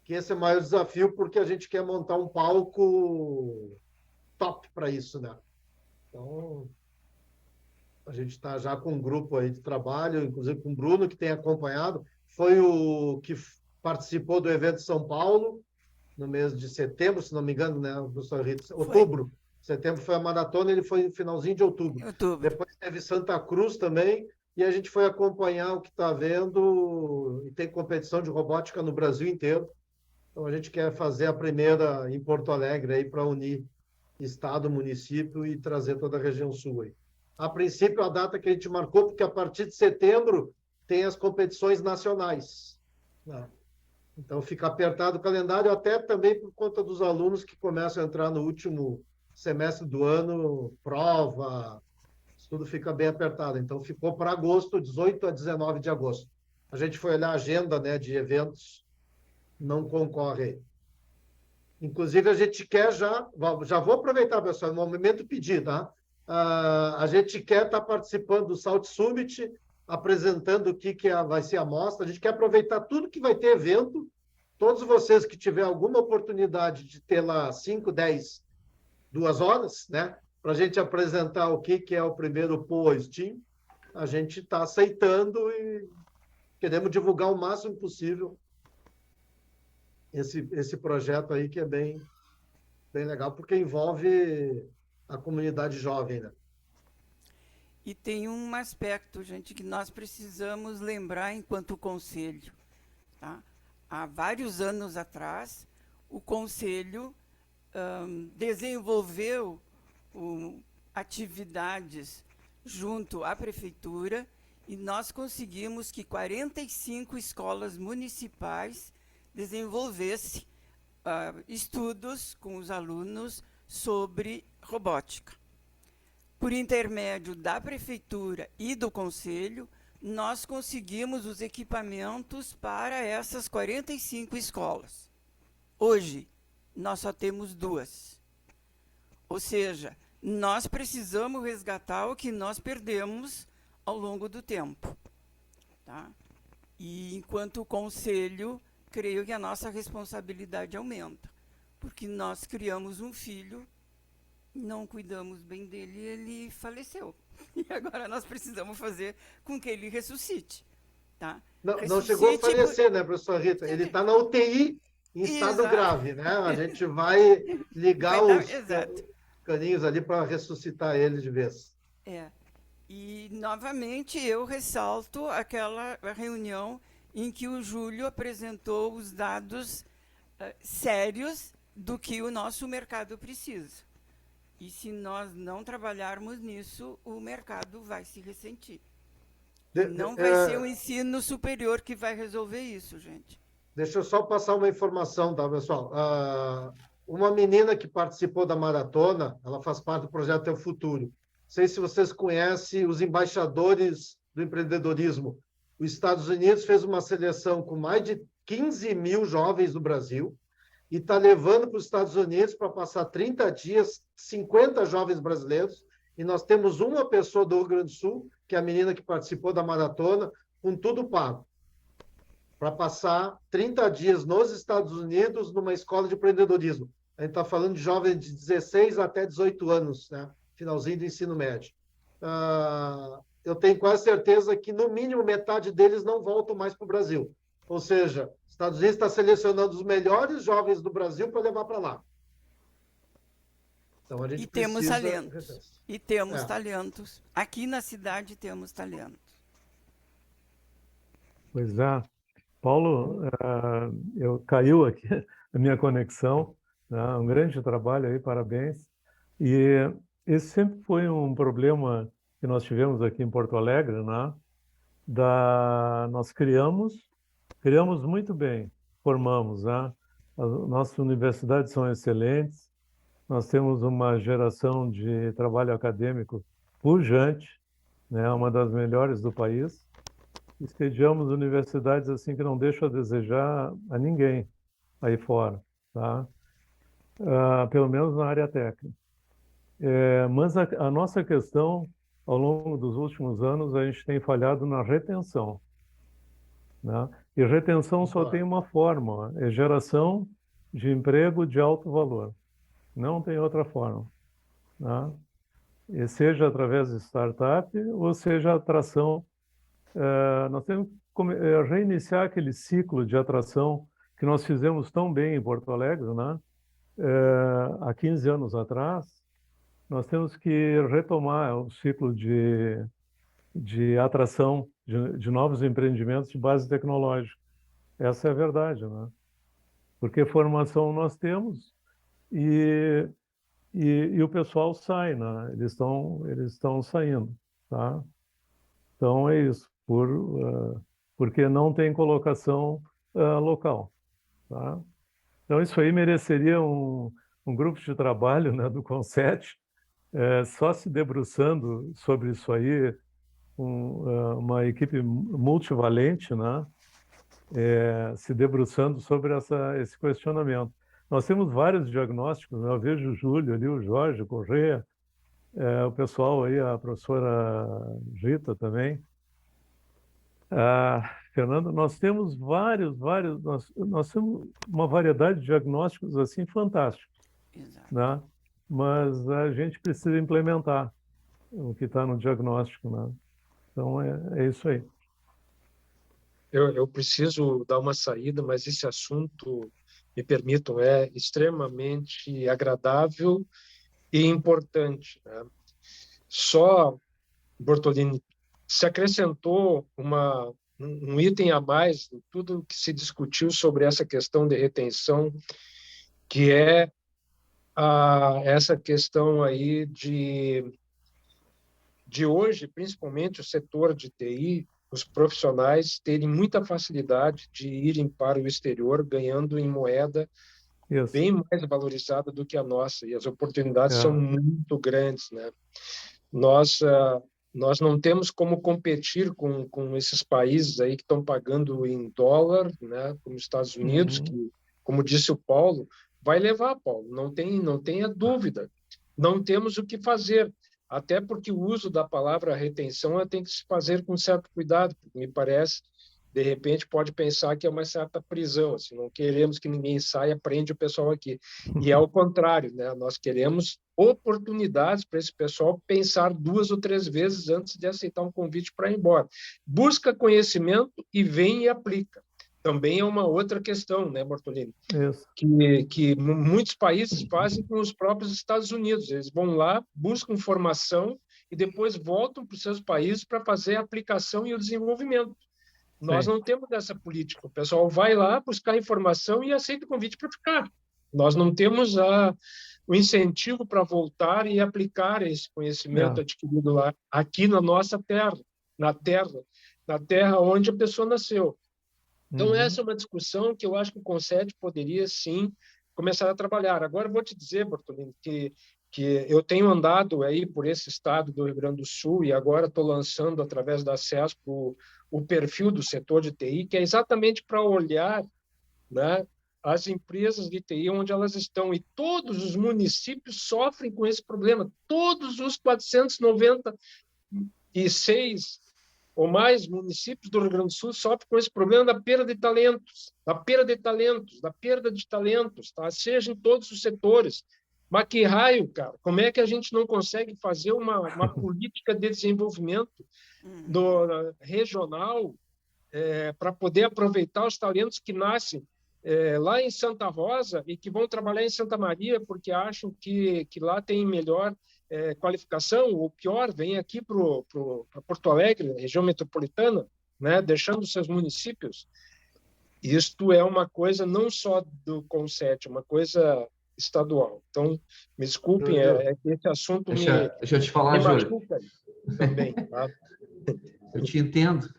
que esse é o maior desafio, porque a gente quer montar um palco top para isso, né? Então, a gente está já com um grupo aí de trabalho, inclusive com o Bruno, que tem acompanhado. Foi o que participou do evento de São Paulo, no mês de setembro, se não me engano, né, professor Rita? Outubro. Setembro foi a maratona, ele foi no finalzinho de outubro. Depois teve Santa Cruz também, e a gente foi acompanhar o que está havendo, e tem competição de robótica no Brasil inteiro. Então, a gente quer fazer a primeira em Porto Alegre aí para unir estado, município e trazer toda a região sul aí. A princípio, a data que a gente marcou, porque a partir de setembro tem as competições nacionais, né? Então, fica apertado o calendário, até também por conta dos alunos que começam a entrar no último semestre do ano, prova, isso tudo fica bem apertado. Então, ficou para agosto, 18 a 19 de agosto. A gente foi olhar a agenda, né, de eventos, não concorre. Inclusive, a gente quer já vou aproveitar, pessoal, no momento pedir, tá? A gente quer estar participando do Salt Summit, apresentando o que vai ser a mostra. A gente quer aproveitar tudo que vai ter evento. Todos vocês que tiverem alguma oportunidade de ter lá 5, 10, 2 horas, né? Para a gente apresentar o que é o primeiro POA Steam, a gente está aceitando e queremos divulgar o máximo possível esse projeto aí, que é bem legal, porque envolve a comunidade jovem, né? E tem um aspecto, gente, que nós precisamos lembrar enquanto conselho, tá? Há vários anos atrás, o Conselho desenvolveu atividades junto à Prefeitura e nós conseguimos que 45 escolas municipais desenvolvessem estudos com os alunos sobre robótica. Por intermédio da Prefeitura e do Conselho, nós conseguimos os equipamentos para essas 45 escolas. Hoje, nós só temos 2. Ou seja, nós precisamos resgatar o que nós perdemos ao longo do tempo. Tá? E, enquanto Conselho, creio que a nossa responsabilidade aumenta, porque nós criamos um filho, não cuidamos bem dele, ele faleceu. E agora nós precisamos fazer com que ele ressuscite. Tá? Não chegou a falecer, né, professora Rita? Ele está na UTI em estado grave, né? A gente vai ligar os caninhos ali para ressuscitar ele de vez. E, novamente, eu ressalto aquela reunião em que o Júlio apresentou os dados sérios do que o nosso mercado precisa. E se nós não trabalharmos nisso, o mercado vai se ressentir. Não vai ser o ensino superior que vai resolver isso, gente. Deixa eu só passar uma informação, tá, pessoal? Uma menina que participou da maratona, ela faz parte do projeto Teu Futuro. Não sei se vocês conhecem os embaixadores do empreendedorismo. Os Estados Unidos fez uma seleção com mais de 15 mil jovens do Brasil e está levando para os Estados Unidos para passar 30 dias, 50 jovens brasileiros, e nós temos uma pessoa do Rio Grande do Sul, que é a menina que participou da maratona, com tudo pago, para passar 30 dias nos Estados Unidos numa escola de empreendedorismo. A gente está falando de jovens de 16 até 18 anos, né? Finalzinho do ensino médio. Eu tenho quase certeza que, no mínimo, metade deles não voltam mais para o Brasil. Ou seja, os Estados Unidos está selecionando os melhores jovens do Brasil para levar para lá. Então, a gente temos talentos. E temos talentos. Aqui na cidade temos talentos. Pois é. Paulo, caiu aqui a minha conexão. Né? Um grande trabalho aí, parabéns. E esse sempre foi um problema que nós tivemos aqui em Porto Alegre, né? Nós criamos muito bem, formamos, né? As nossas universidades são excelentes, nós temos uma geração de trabalho acadêmico pujante, né? Uma das melhores do país, e sediamos universidades assim que não deixam a desejar a ninguém aí fora, tá? Pelo menos na área técnica. Mas a nossa questão, ao longo dos últimos anos, a gente tem falhado na retenção, né? E retenção só tem uma forma, é geração de emprego de alto valor. Não tem outra forma, né? E seja através de startup ou seja atração. Nós temos que reiniciar aquele ciclo de atração que nós fizemos tão bem em Porto Alegre, né? Há 15 anos atrás. Nós temos que retomar o ciclo de atração de novos empreendimentos de base tecnológica. Essa é a verdade, né? Porque formação nós temos e o pessoal sai, né? Eles estão saindo, tá? Então é isso, porque não tem colocação local, tá? Então isso aí mereceria um grupo de trabalho, né, do CONSET, só se debruçando sobre isso aí, uma equipe multivalente, né? Se debruçando sobre esse questionamento. Nós temos vários diagnósticos, né? Eu vejo o Júlio ali, o Jorge, o Corrêa, o pessoal aí, a professora Rita também. Fernando, nós temos nós temos uma variedade de diagnósticos assim fantásticos, né? Mas a gente precisa implementar o que está no diagnóstico, né? Então é isso aí. Eu preciso dar uma saída, mas esse assunto, me permitam, é extremamente agradável e importante, né? Só, Bortolini, se acrescentou um item a mais em tudo que se discutiu sobre essa questão de retenção que é essa questão aí de hoje, principalmente o setor de TI, os profissionais terem muita facilidade de irem para o exterior ganhando em moeda bem mais valorizada do que a nossa, e as oportunidades são muito grandes, né? Nós não temos como competir com esses países aí que estão pagando em dólar, né? Como os Estados Unidos, que, como disse o Paulo, vai levar, Paulo, não tenha dúvida. Não temos o que fazer, até porque o uso da palavra retenção tem que se fazer com certo cuidado, porque me parece, de repente, pode pensar que é uma certa prisão, assim, não queremos que ninguém saia, prende o pessoal aqui. E é ao contrário, né? Nós queremos oportunidades para esse pessoal pensar 2 ou 3 vezes antes de aceitar um convite para ir embora. Busca conhecimento e vem e aplica. Também é uma outra questão, né, Bortolini? Isso. Que muitos países fazem com os próprios Estados Unidos. Eles vão lá, buscam formação e depois voltam para os seus países para fazer a aplicação e o desenvolvimento. Nós não temos essa política. O pessoal vai lá buscar informação e aceita o convite para ficar. Nós não temos o incentivo para voltar e aplicar esse conhecimento adquirido lá, aqui na nossa terra, na terra onde a pessoa nasceu. Então, essa é uma discussão que eu acho que o Consed poderia, sim, começar a trabalhar. Agora, eu vou te dizer, Bortolini, que eu tenho andado aí por esse estado do Rio Grande do Sul e agora estou lançando, através da CESP, o perfil do setor de TI, que é exatamente para olhar, né, as empresas de TI onde elas estão. E todos os municípios sofrem com esse problema. Todos os 496 ou mais municípios do Rio Grande do Sul sofrem com esse problema da perda de talentos, da perda de talentos, tá? Seja em todos os setores. Mas que raio, cara? Como é que a gente não consegue fazer uma política de desenvolvimento regional para poder aproveitar os talentos que nascem lá em Santa Rosa e que vão trabalhar em Santa Maria porque acham que lá tem melhor qualificação, ou pior, vem aqui para Porto Alegre, região metropolitana, né, deixando seus municípios. Isto é uma coisa não só do Consed, é uma coisa estadual. Então, me desculpem, esse assunto deixa eu te falar, Júlio. Também, tá? Eu te entendo.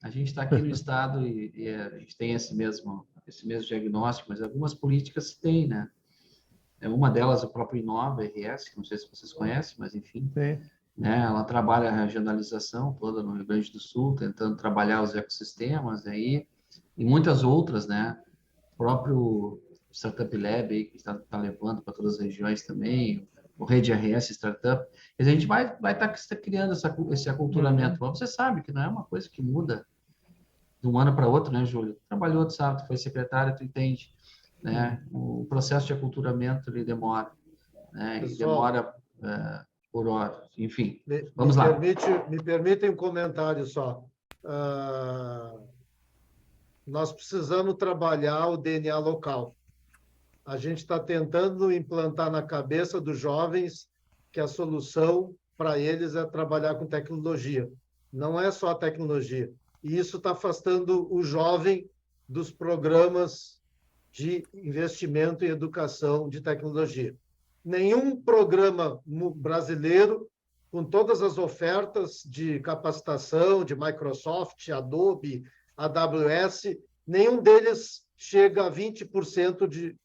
A gente está aqui no estado e a gente tem esse mesmo diagnóstico, mas algumas políticas têm, né? Uma delas, o próprio Inova RS, não sei se vocês conhecem, mas enfim, né? Ela trabalha a regionalização toda no Rio Grande do Sul, tentando trabalhar os ecossistemas aí, e muitas outras, né? O próprio Startup Lab aí, que está levando para todas as regiões também, o Rede RS Startup. A gente vai estar criando esse aculturamento. Mas você sabe que não é uma coisa que muda de um ano para outro, né, Júlio? Trabalhou, tu sabe, tu foi secretário, tu entende, né? O processo de aculturamento, ele demora, né? Ele demora por hora, enfim. Vamos lá. Me permitem um comentário só. Nós precisamos trabalhar o DNA local. A gente está tentando implantar na cabeça dos jovens que a solução para eles é trabalhar com tecnologia. Não é só a tecnologia. E isso está afastando o jovem dos programas de investimento em educação de tecnologia. Nenhum programa brasileiro, com todas as ofertas de capacitação de Microsoft, Adobe, AWS, nenhum deles chega a 20% de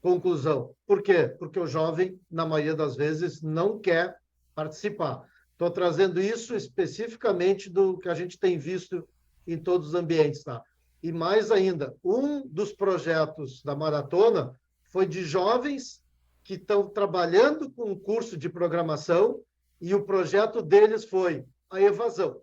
conclusão. Por quê? Porque o jovem, na maioria das vezes, não quer participar. Estou trazendo isso especificamente do que a gente tem visto em todos os ambientes, tá? E mais ainda, um dos projetos da maratona foi de jovens que estão trabalhando com um curso de programação e o projeto deles foi a evasão.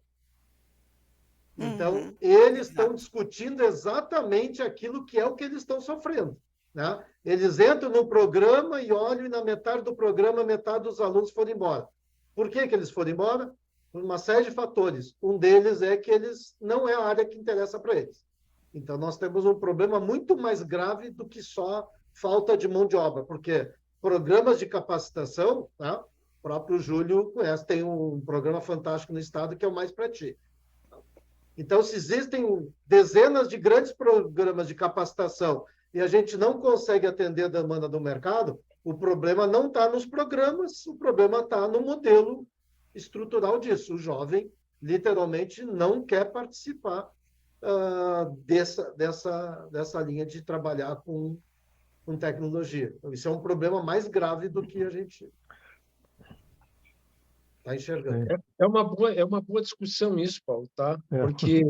Então, eles estão discutindo exatamente aquilo que é o que eles estão sofrendo, né? Eles entram no programa e olham e na metade do programa, metade dos alunos foram embora. Por que eles foram embora? Por uma série de fatores. Um deles é que eles não é a área que interessa para eles. Então, nós temos um problema muito mais grave do que só falta de mão de obra, porque programas de capacitação, tá? O próprio Júlio conhece, tem um programa fantástico no estado que é o Mais Pra Ti. Então, se existem dezenas de grandes programas de capacitação e a gente não consegue atender a demanda do mercado, o problema não está nos programas, o problema está no modelo estrutural disso. O jovem, literalmente, não quer participar dessa linha de trabalhar com tecnologia. Então, isso é um problema mais grave do que a gente está enxergando. É uma boa discussão isso, Paulo, tá? Porque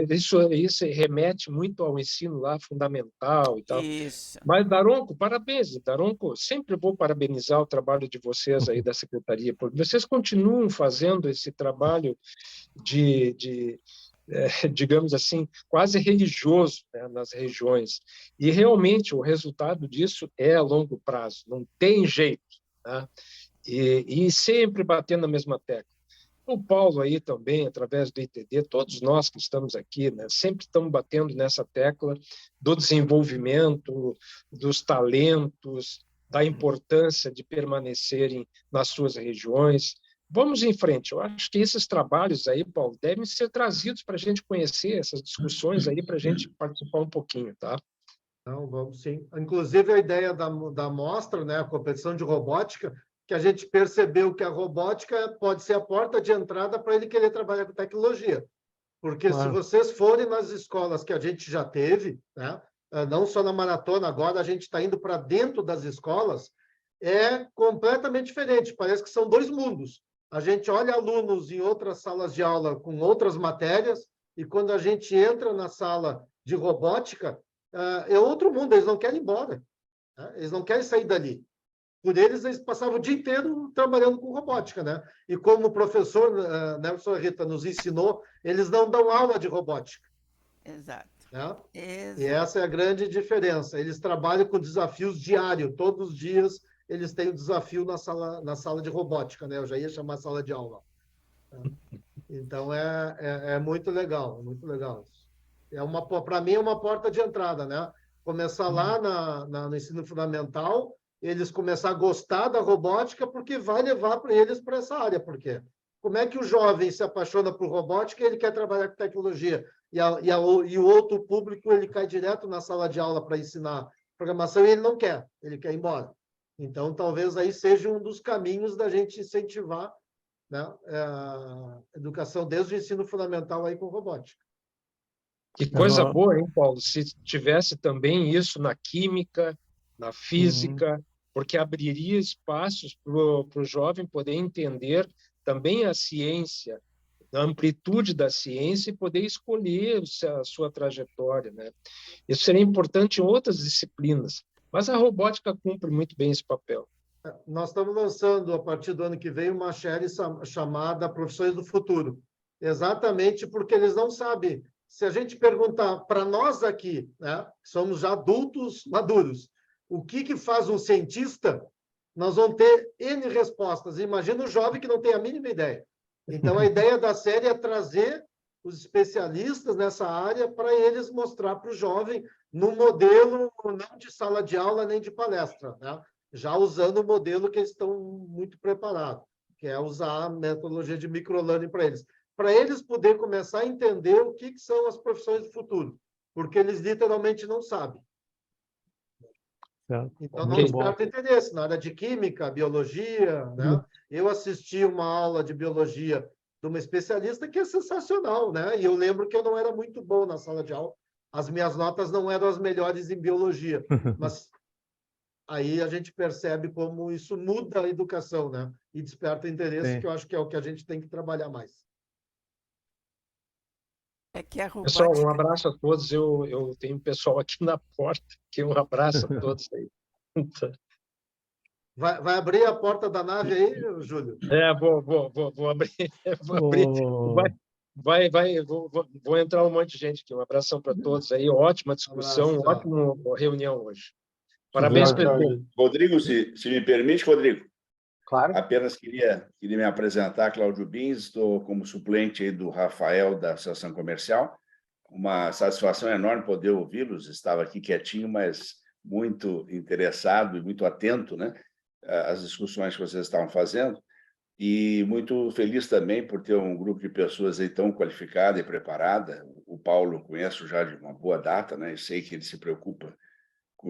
isso remete muito ao ensino lá fundamental e tal. Isso. Mas, Daronco, parabéns. Daronco, sempre vou parabenizar o trabalho de vocês aí da Secretaria, porque vocês continuam fazendo esse trabalho digamos assim, quase religioso, né, nas regiões. E, realmente, o resultado disso é a longo prazo, não tem jeito, né? E sempre batendo na mesma tecla. O Paulo aí também, através do ITD, todos nós que estamos aqui, né, sempre estamos batendo nessa tecla do desenvolvimento, dos talentos, da importância de permanecerem nas suas regiões. Vamos em frente. Eu acho que esses trabalhos aí, Paulo, devem ser trazidos para a gente conhecer essas discussões aí, para a gente participar um pouquinho, tá? Não, vamos sim. Inclusive, a ideia da mostra, né, a competição de robótica, que a gente percebeu que a robótica pode ser a porta de entrada para ele querer trabalhar com tecnologia. Porque se vocês forem nas escolas que a gente já teve, né, não só na maratona, agora a gente está indo para dentro das escolas, é completamente diferente. Parece que são dois mundos. A gente olha alunos em outras salas de aula com outras matérias, e quando a gente entra na sala de robótica, é outro mundo, eles não querem ir embora. Né? Eles não querem sair dali. Por eles passavam o dia inteiro trabalhando com robótica, né? E como o professor, né, a professora Rita nos ensinou, eles não dão aula de robótica. Exato. Né? Exato. E essa é a grande diferença. Eles trabalham com desafios diários. Todos os dias eles têm um desafio na sala de robótica, né? Eu já ia chamar sala de aula. Então, é muito legal, muito legal. Para mim, é uma porta de entrada, né? Começar lá no ensino fundamental, eles começar a gostar da robótica, porque vai levar para eles para essa área. Por quê? Como é que o jovem se apaixona por robótica e ele quer trabalhar com tecnologia? E o outro público, ele cai direto na sala de aula para ensinar programação e ele não quer, ele quer ir embora. Então, talvez aí seja um dos caminhos da gente incentivar, né, a educação desde o ensino fundamental aí com robótica. Que coisa boa, hein, Paulo? Se tivesse também isso na química, na física, porque abriria espaços para o jovem poder entender também a ciência, a amplitude da ciência e poder escolher a sua trajetória, né? Isso seria importante em outras disciplinas, mas a robótica cumpre muito bem esse papel. Nós estamos lançando, a partir do ano que vem, uma série chamada Profissões do Futuro, exatamente porque eles não sabem. Se a gente perguntar para nós aqui, né, que somos já adultos maduros, o que faz um cientista, nós vamos ter N respostas. Imagina o jovem que não tem a mínima ideia. Então, a ideia da série é trazer os especialistas nessa área para eles mostrar para o jovem no modelo não de sala de aula nem de palestra, né? Já usando o modelo que eles estão muito preparados, que é usar a metodologia de microlearning para eles poderem começar a entender o que são as profissões do futuro, porque eles literalmente não sabem. Então, não desperta interesse na área de química, biologia, né? Eu assisti uma aula de biologia de uma especialista que é sensacional, né? E eu lembro que eu não era muito bom na sala de aula. As minhas notas não eram as melhores em biologia, mas aí a gente percebe como isso muda a educação, né? E desperta interesse, que eu acho que é o que a gente tem que trabalhar mais. Pessoal, um abraço a todos. Eu tenho pessoal aqui na porta, que um abraço a todos aí. Vai abrir a porta da nave aí, Júlio? Vou abrir. Vou entrar um monte de gente aqui. Um abração para todos aí. Ótima discussão, ótima reunião hoje. Parabéns, presidente. Rodrigo, se me permite, Rodrigo. Claro. Apenas queria me apresentar, Cláudio Bins, estou como suplente aí do Rafael, da Associação Comercial. Uma satisfação enorme poder ouvi-los. Estava aqui quietinho, mas muito interessado e muito atento, né, às discussões que vocês estavam fazendo. E muito feliz também por ter um grupo de pessoas aí tão qualificada e preparada. O Paulo conheço já de uma boa data, né? Eu sei que ele se preocupa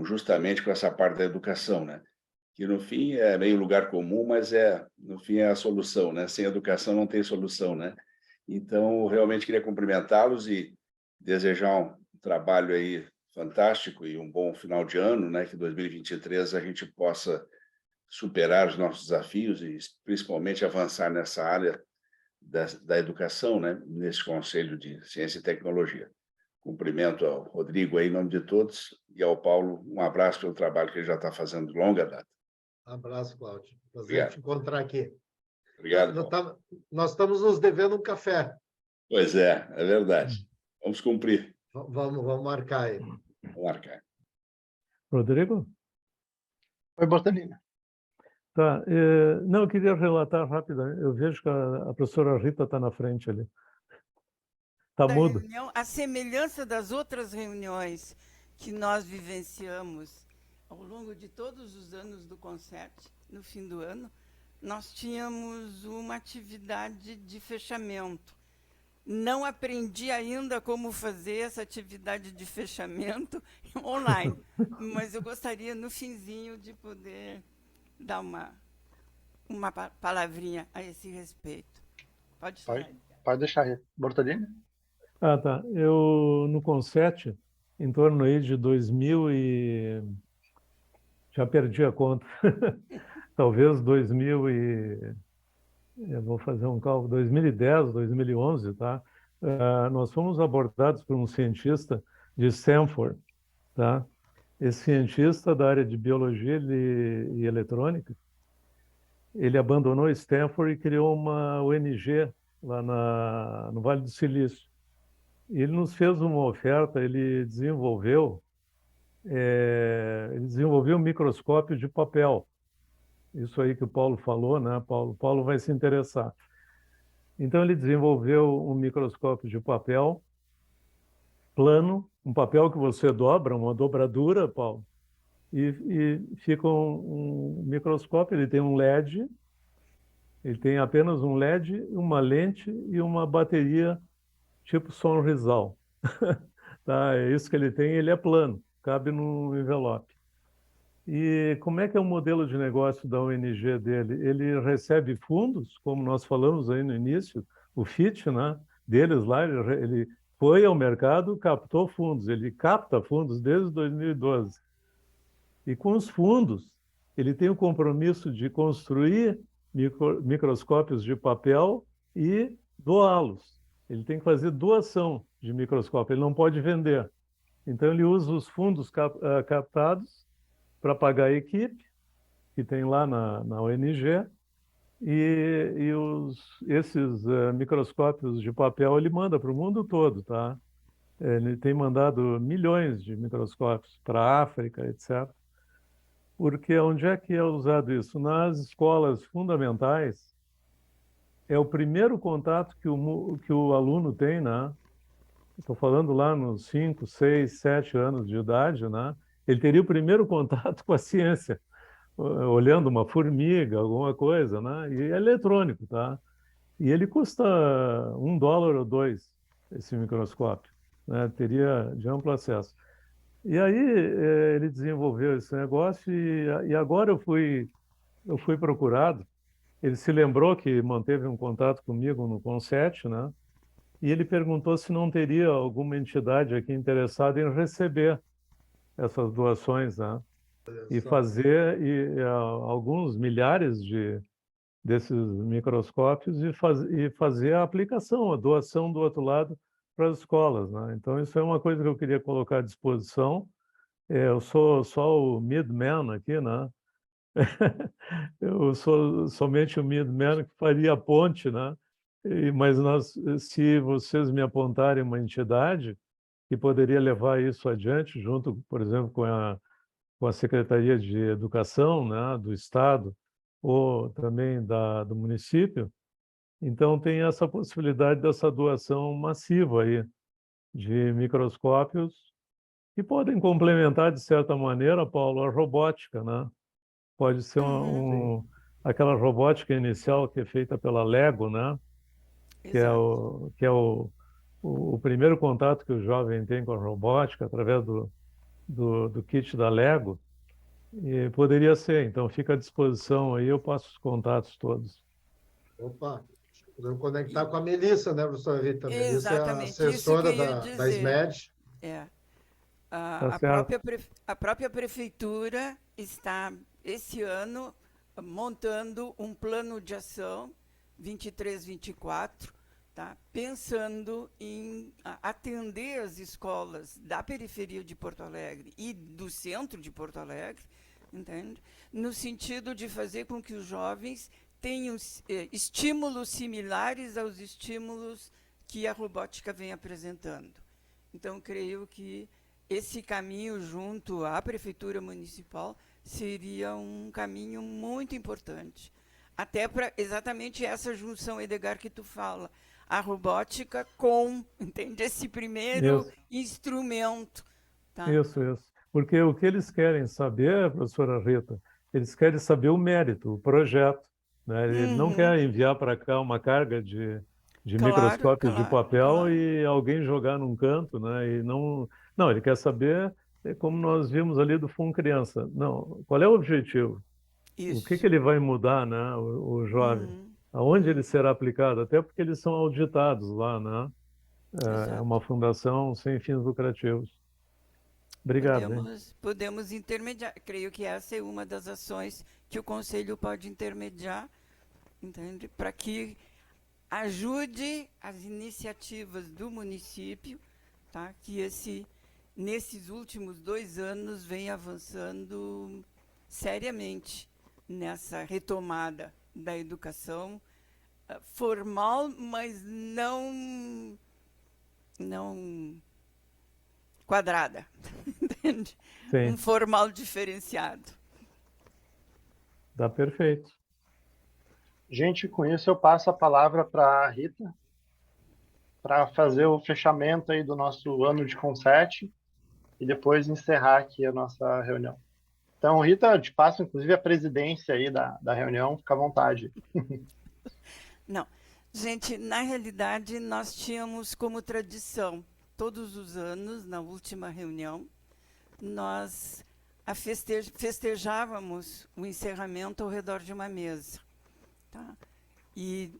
justamente com essa parte da educação, né? Que no fim é meio lugar comum, mas no fim é a solução, né? Sem educação não tem solução, né? Então, realmente queria cumprimentá-los e desejar um trabalho aí fantástico e um bom final de ano, né? Que 2023 a gente possa superar os nossos desafios e principalmente avançar nessa área da educação, né? Nesse Conselho de Ciência e Tecnologia. Cumprimento ao Rodrigo aí, em nome de todos, e ao Paulo, um abraço pelo trabalho que ele já está fazendo de longa data. Abraço, Cláudio. Prazer Obrigado. te encontrar aqui. Obrigado, Paulo. Nós estamos nos devendo um café. Pois é verdade. Vamos cumprir. Vamos marcar aí. Vamos marcar. Rodrigo? Oi, Bortolini. Tá. Não, eu queria relatar rapidamente. Eu vejo que a professora Rita está na frente ali. Está mudo. Reunião, a semelhança das outras reuniões que nós vivenciamos ao longo de todos os anos do Concert, no fim do ano, nós tínhamos uma atividade de fechamento. Não aprendi ainda como fazer essa atividade de fechamento online, mas eu gostaria, no finzinho, de poder dar uma palavrinha a esse respeito. Pode falar. Pode deixar, Bortolini. Ah, tá. Eu, no Concert, em torno aí de 2000 já perdi a conta. Talvez 2000 eu vou fazer um cálculo, 2010, 2011, tá? Nós fomos abordados por um cientista de Stanford, tá? Esse cientista da área de biologia e eletrônica, ele abandonou Stanford e criou uma ONG lá no Vale do Silício. Ele nos fez uma oferta, ele desenvolveu um microscópio de papel. Isso aí que o Paulo falou, né? Paulo vai se interessar. Então, ele desenvolveu um microscópio de papel plano, um papel que você dobra, uma dobradura, Paulo, e fica um microscópio, ele tem um LED, ele tem apenas um LED, uma lente e uma bateria tipo sonrisal. Tá? É isso que ele tem, ele é plano, cabe num envelope. E como é que é o modelo de negócio da ONG dele? Ele recebe fundos, como nós falamos aí no início, o FIT, né, deles lá, ele foi ao mercado, captou fundos, ele capta fundos desde 2012. E com os fundos, ele tem o compromisso de construir microscópios de papel e doá-los. Ele tem que fazer doação de microscópio, ele não pode vender. Então, ele usa os fundos captados para pagar a equipe que tem lá na ONG esses microscópios de papel ele manda para o mundo todo, tá? Ele tem mandado milhões de microscópios para a África, etc. Porque onde é que é usado isso? Nas escolas fundamentais, é o primeiro contato que o aluno tem, né? Estou falando lá nos 5, 6, 7 anos de idade, né? Ele teria o primeiro contato com a ciência, olhando uma formiga, alguma coisa, né? E é eletrônico, tá? E ele custa $1 ou $2, esse microscópio, né? Teria de amplo acesso. E aí ele desenvolveu esse negócio e agora eu fui procurado. Ele se lembrou que manteve um contato comigo no Concert, né? E ele perguntou se não teria alguma entidade aqui interessada em receber essas doações, né? E fazer alguns milhares desses microscópios e fazer a aplicação, a doação do outro lado para as escolas, né? Então, isso é uma coisa que eu queria colocar à disposição. Eu sou só o middleman aqui, né? Eu sou somente o middleman que faria a ponte, né? Mas se vocês me apontarem uma entidade que poderia levar isso adiante, junto, por exemplo, com a Secretaria de Educação, né, do Estado, ou também do município, então tem essa possibilidade dessa doação massiva aí de microscópios que podem complementar, de certa maneira, Paulo, a robótica, né? Pode ser aquela robótica inicial que é feita pela Lego, né? Que é o primeiro contato que o jovem tem com a robótica, através do kit da Lego, e poderia ser. Então, fica à disposição aí, eu passo os contatos todos. Opa, podemos conectar com a Melissa, né, professora Rita? A Melissa é a Exatamente, isso que assessora eu ia da dizer. SMED. É. Tá A própria prefeitura está, esse ano, montando um plano de ação 23-24, tá? Pensando em atender as escolas da periferia de Porto Alegre e do centro de Porto Alegre, entende? No sentido de fazer com que os jovens tenham estímulos similares aos estímulos que a robótica vem apresentando. Então, creio que esse caminho junto à Prefeitura Municipal seria um caminho muito importante. Até para exatamente essa junção, Edgar, que tu fala. A robótica com, entende? Esse primeiro instrumento. Tá? Isso. Porque o que eles querem saber, professora Rita, eles querem saber o mérito, o projeto. Né? Ele não quer enviar para cá uma carga de microscópios de papel e alguém jogar num canto, né? E não, ele quer saber, como nós vimos ali do Fundo Criança. Não, qual é o objetivo? Isso. O que ele vai mudar, né? O jovem? Aonde ele será aplicado? Até porque eles são auditados lá, né? É uma fundação sem fins lucrativos. Obrigado. Podemos intermediar. Creio que essa é uma das ações que o Conselho pode intermediar, entende? Para que ajude as iniciativas do município, tá? Que nesses últimos 2 anos vem avançando seriamente nessa retomada da educação formal, mas não quadrada, entende? Sim. Um formal diferenciado. Tá perfeito. Gente, com isso eu passo a palavra para a Rita, para fazer o fechamento aí do nosso ano de Conset e depois encerrar aqui a nossa reunião. Então, Rita, te passo inclusive a presidência aí da reunião, fica à vontade. Não, gente, na realidade nós tínhamos como tradição, todos os anos, na última reunião, nós festejávamos o encerramento ao redor de uma mesa. Tá? E,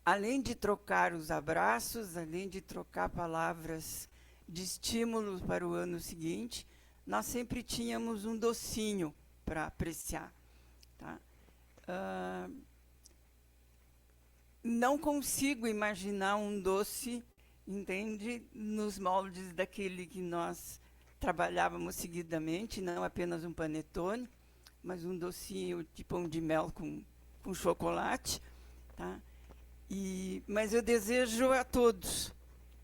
além de trocar os abraços, além de trocar palavras de estímulo para o ano seguinte, nós sempre tínhamos um docinho para apreciar. Tá? Não consigo imaginar um doce, entende, nos moldes daquele que nós trabalhávamos seguidamente, não apenas um panetone, mas um docinho de pão de mel com chocolate, tá? Mas eu desejo a todos,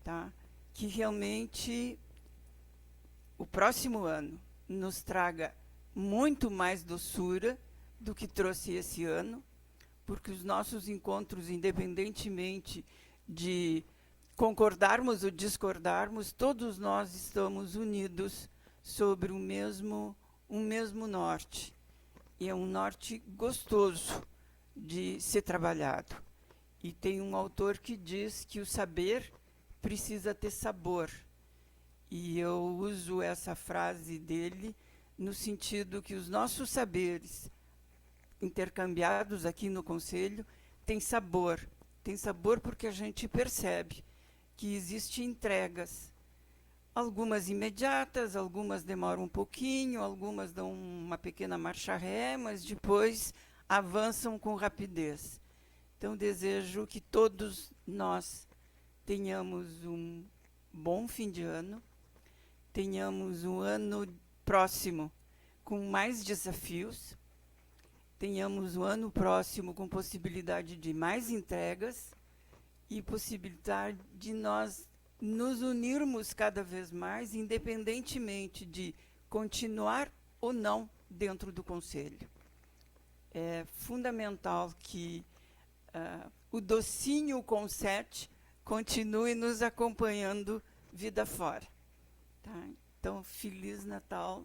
tá? Que realmente o próximo ano nos traga muito mais doçura do que trouxe esse ano, porque os nossos encontros, independentemente de concordarmos ou discordarmos, todos nós estamos unidos sobre um mesmo norte. E é um norte gostoso de ser trabalhado. E tem um autor que diz que o saber precisa ter sabor. E eu uso essa frase dele no sentido que os nossos saberes intercambiados aqui no Conselho têm sabor. Tem sabor porque a gente percebe que existem entregas. Algumas imediatas, algumas demoram um pouquinho, algumas dão uma pequena marcha ré, mas depois avançam com rapidez. Então, desejo que todos nós tenhamos um bom fim de ano, tenhamos um ano próximo com mais desafios, tenhamos um ano próximo com possibilidade de mais entregas e possibilidade de nós nos unirmos cada vez mais, independentemente de continuar ou não dentro do Conselho. É fundamental que o docinho Conset continue nos acompanhando vida fora. Tá? Então, Feliz Natal,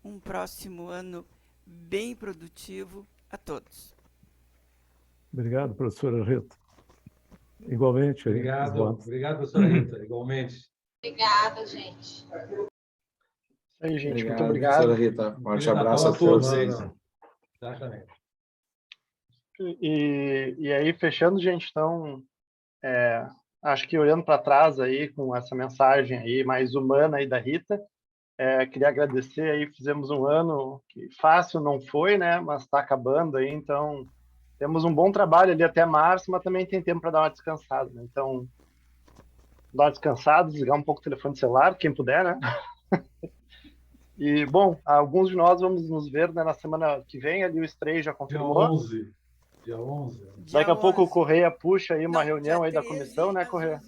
um próximo ano bem produtivo a todos. Obrigado, professora Rita. Igualmente. Obrigado, professora Rita. Igualmente. Obrigada, gente. Aí, gente, muito obrigado, obrigado. professora Rita. Forte Feliz abraço a Natal todos. todos. Exatamente. E aí, fechando, gente, então, acho que olhando para trás aí, com essa mensagem aí mais humana aí da Rita, queria agradecer aí, fizemos um ano que fácil não foi, né, mas está acabando aí, então temos um bom trabalho ali até março, mas também tem tempo para dar uma descansada, né? Então, dar uma descansada, desligar um pouco o telefone celular, quem puder, né? E, bom, alguns de nós vamos nos ver, né, na semana que vem, ali o Stray já confirmou. Dia 11. Daqui a pouco o Correia puxa aí uma reunião aí da comissão, né, Correia?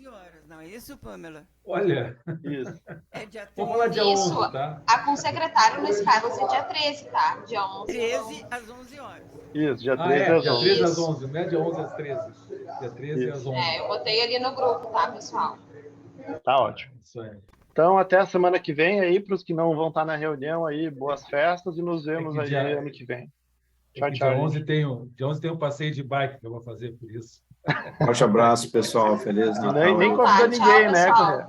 Não é isso, Pamela? Olha, isso. É dia 13. Vamos falar dia Isso, 11, tá? com o secretário Luiz Carlos é dia 13, tá? Dia 11. 13 às 11 horas. Isso, dia 13 às 11. Dia 13 às 11, não é dia 11 às 13. Dia 13 às 11. Eu botei ali no grupo, tá, pessoal? Tá ótimo. Isso aí. Então, até a semana que vem aí, para os que não vão estar na reunião aí, boas festas e nos vemos aí ano que vem. Tchau, tchau. Dia 11 tem um passeio de bike que eu vou fazer por isso. Forte abraço, pessoal. Feliz Natal. Nem convidou ninguém, né, Correia?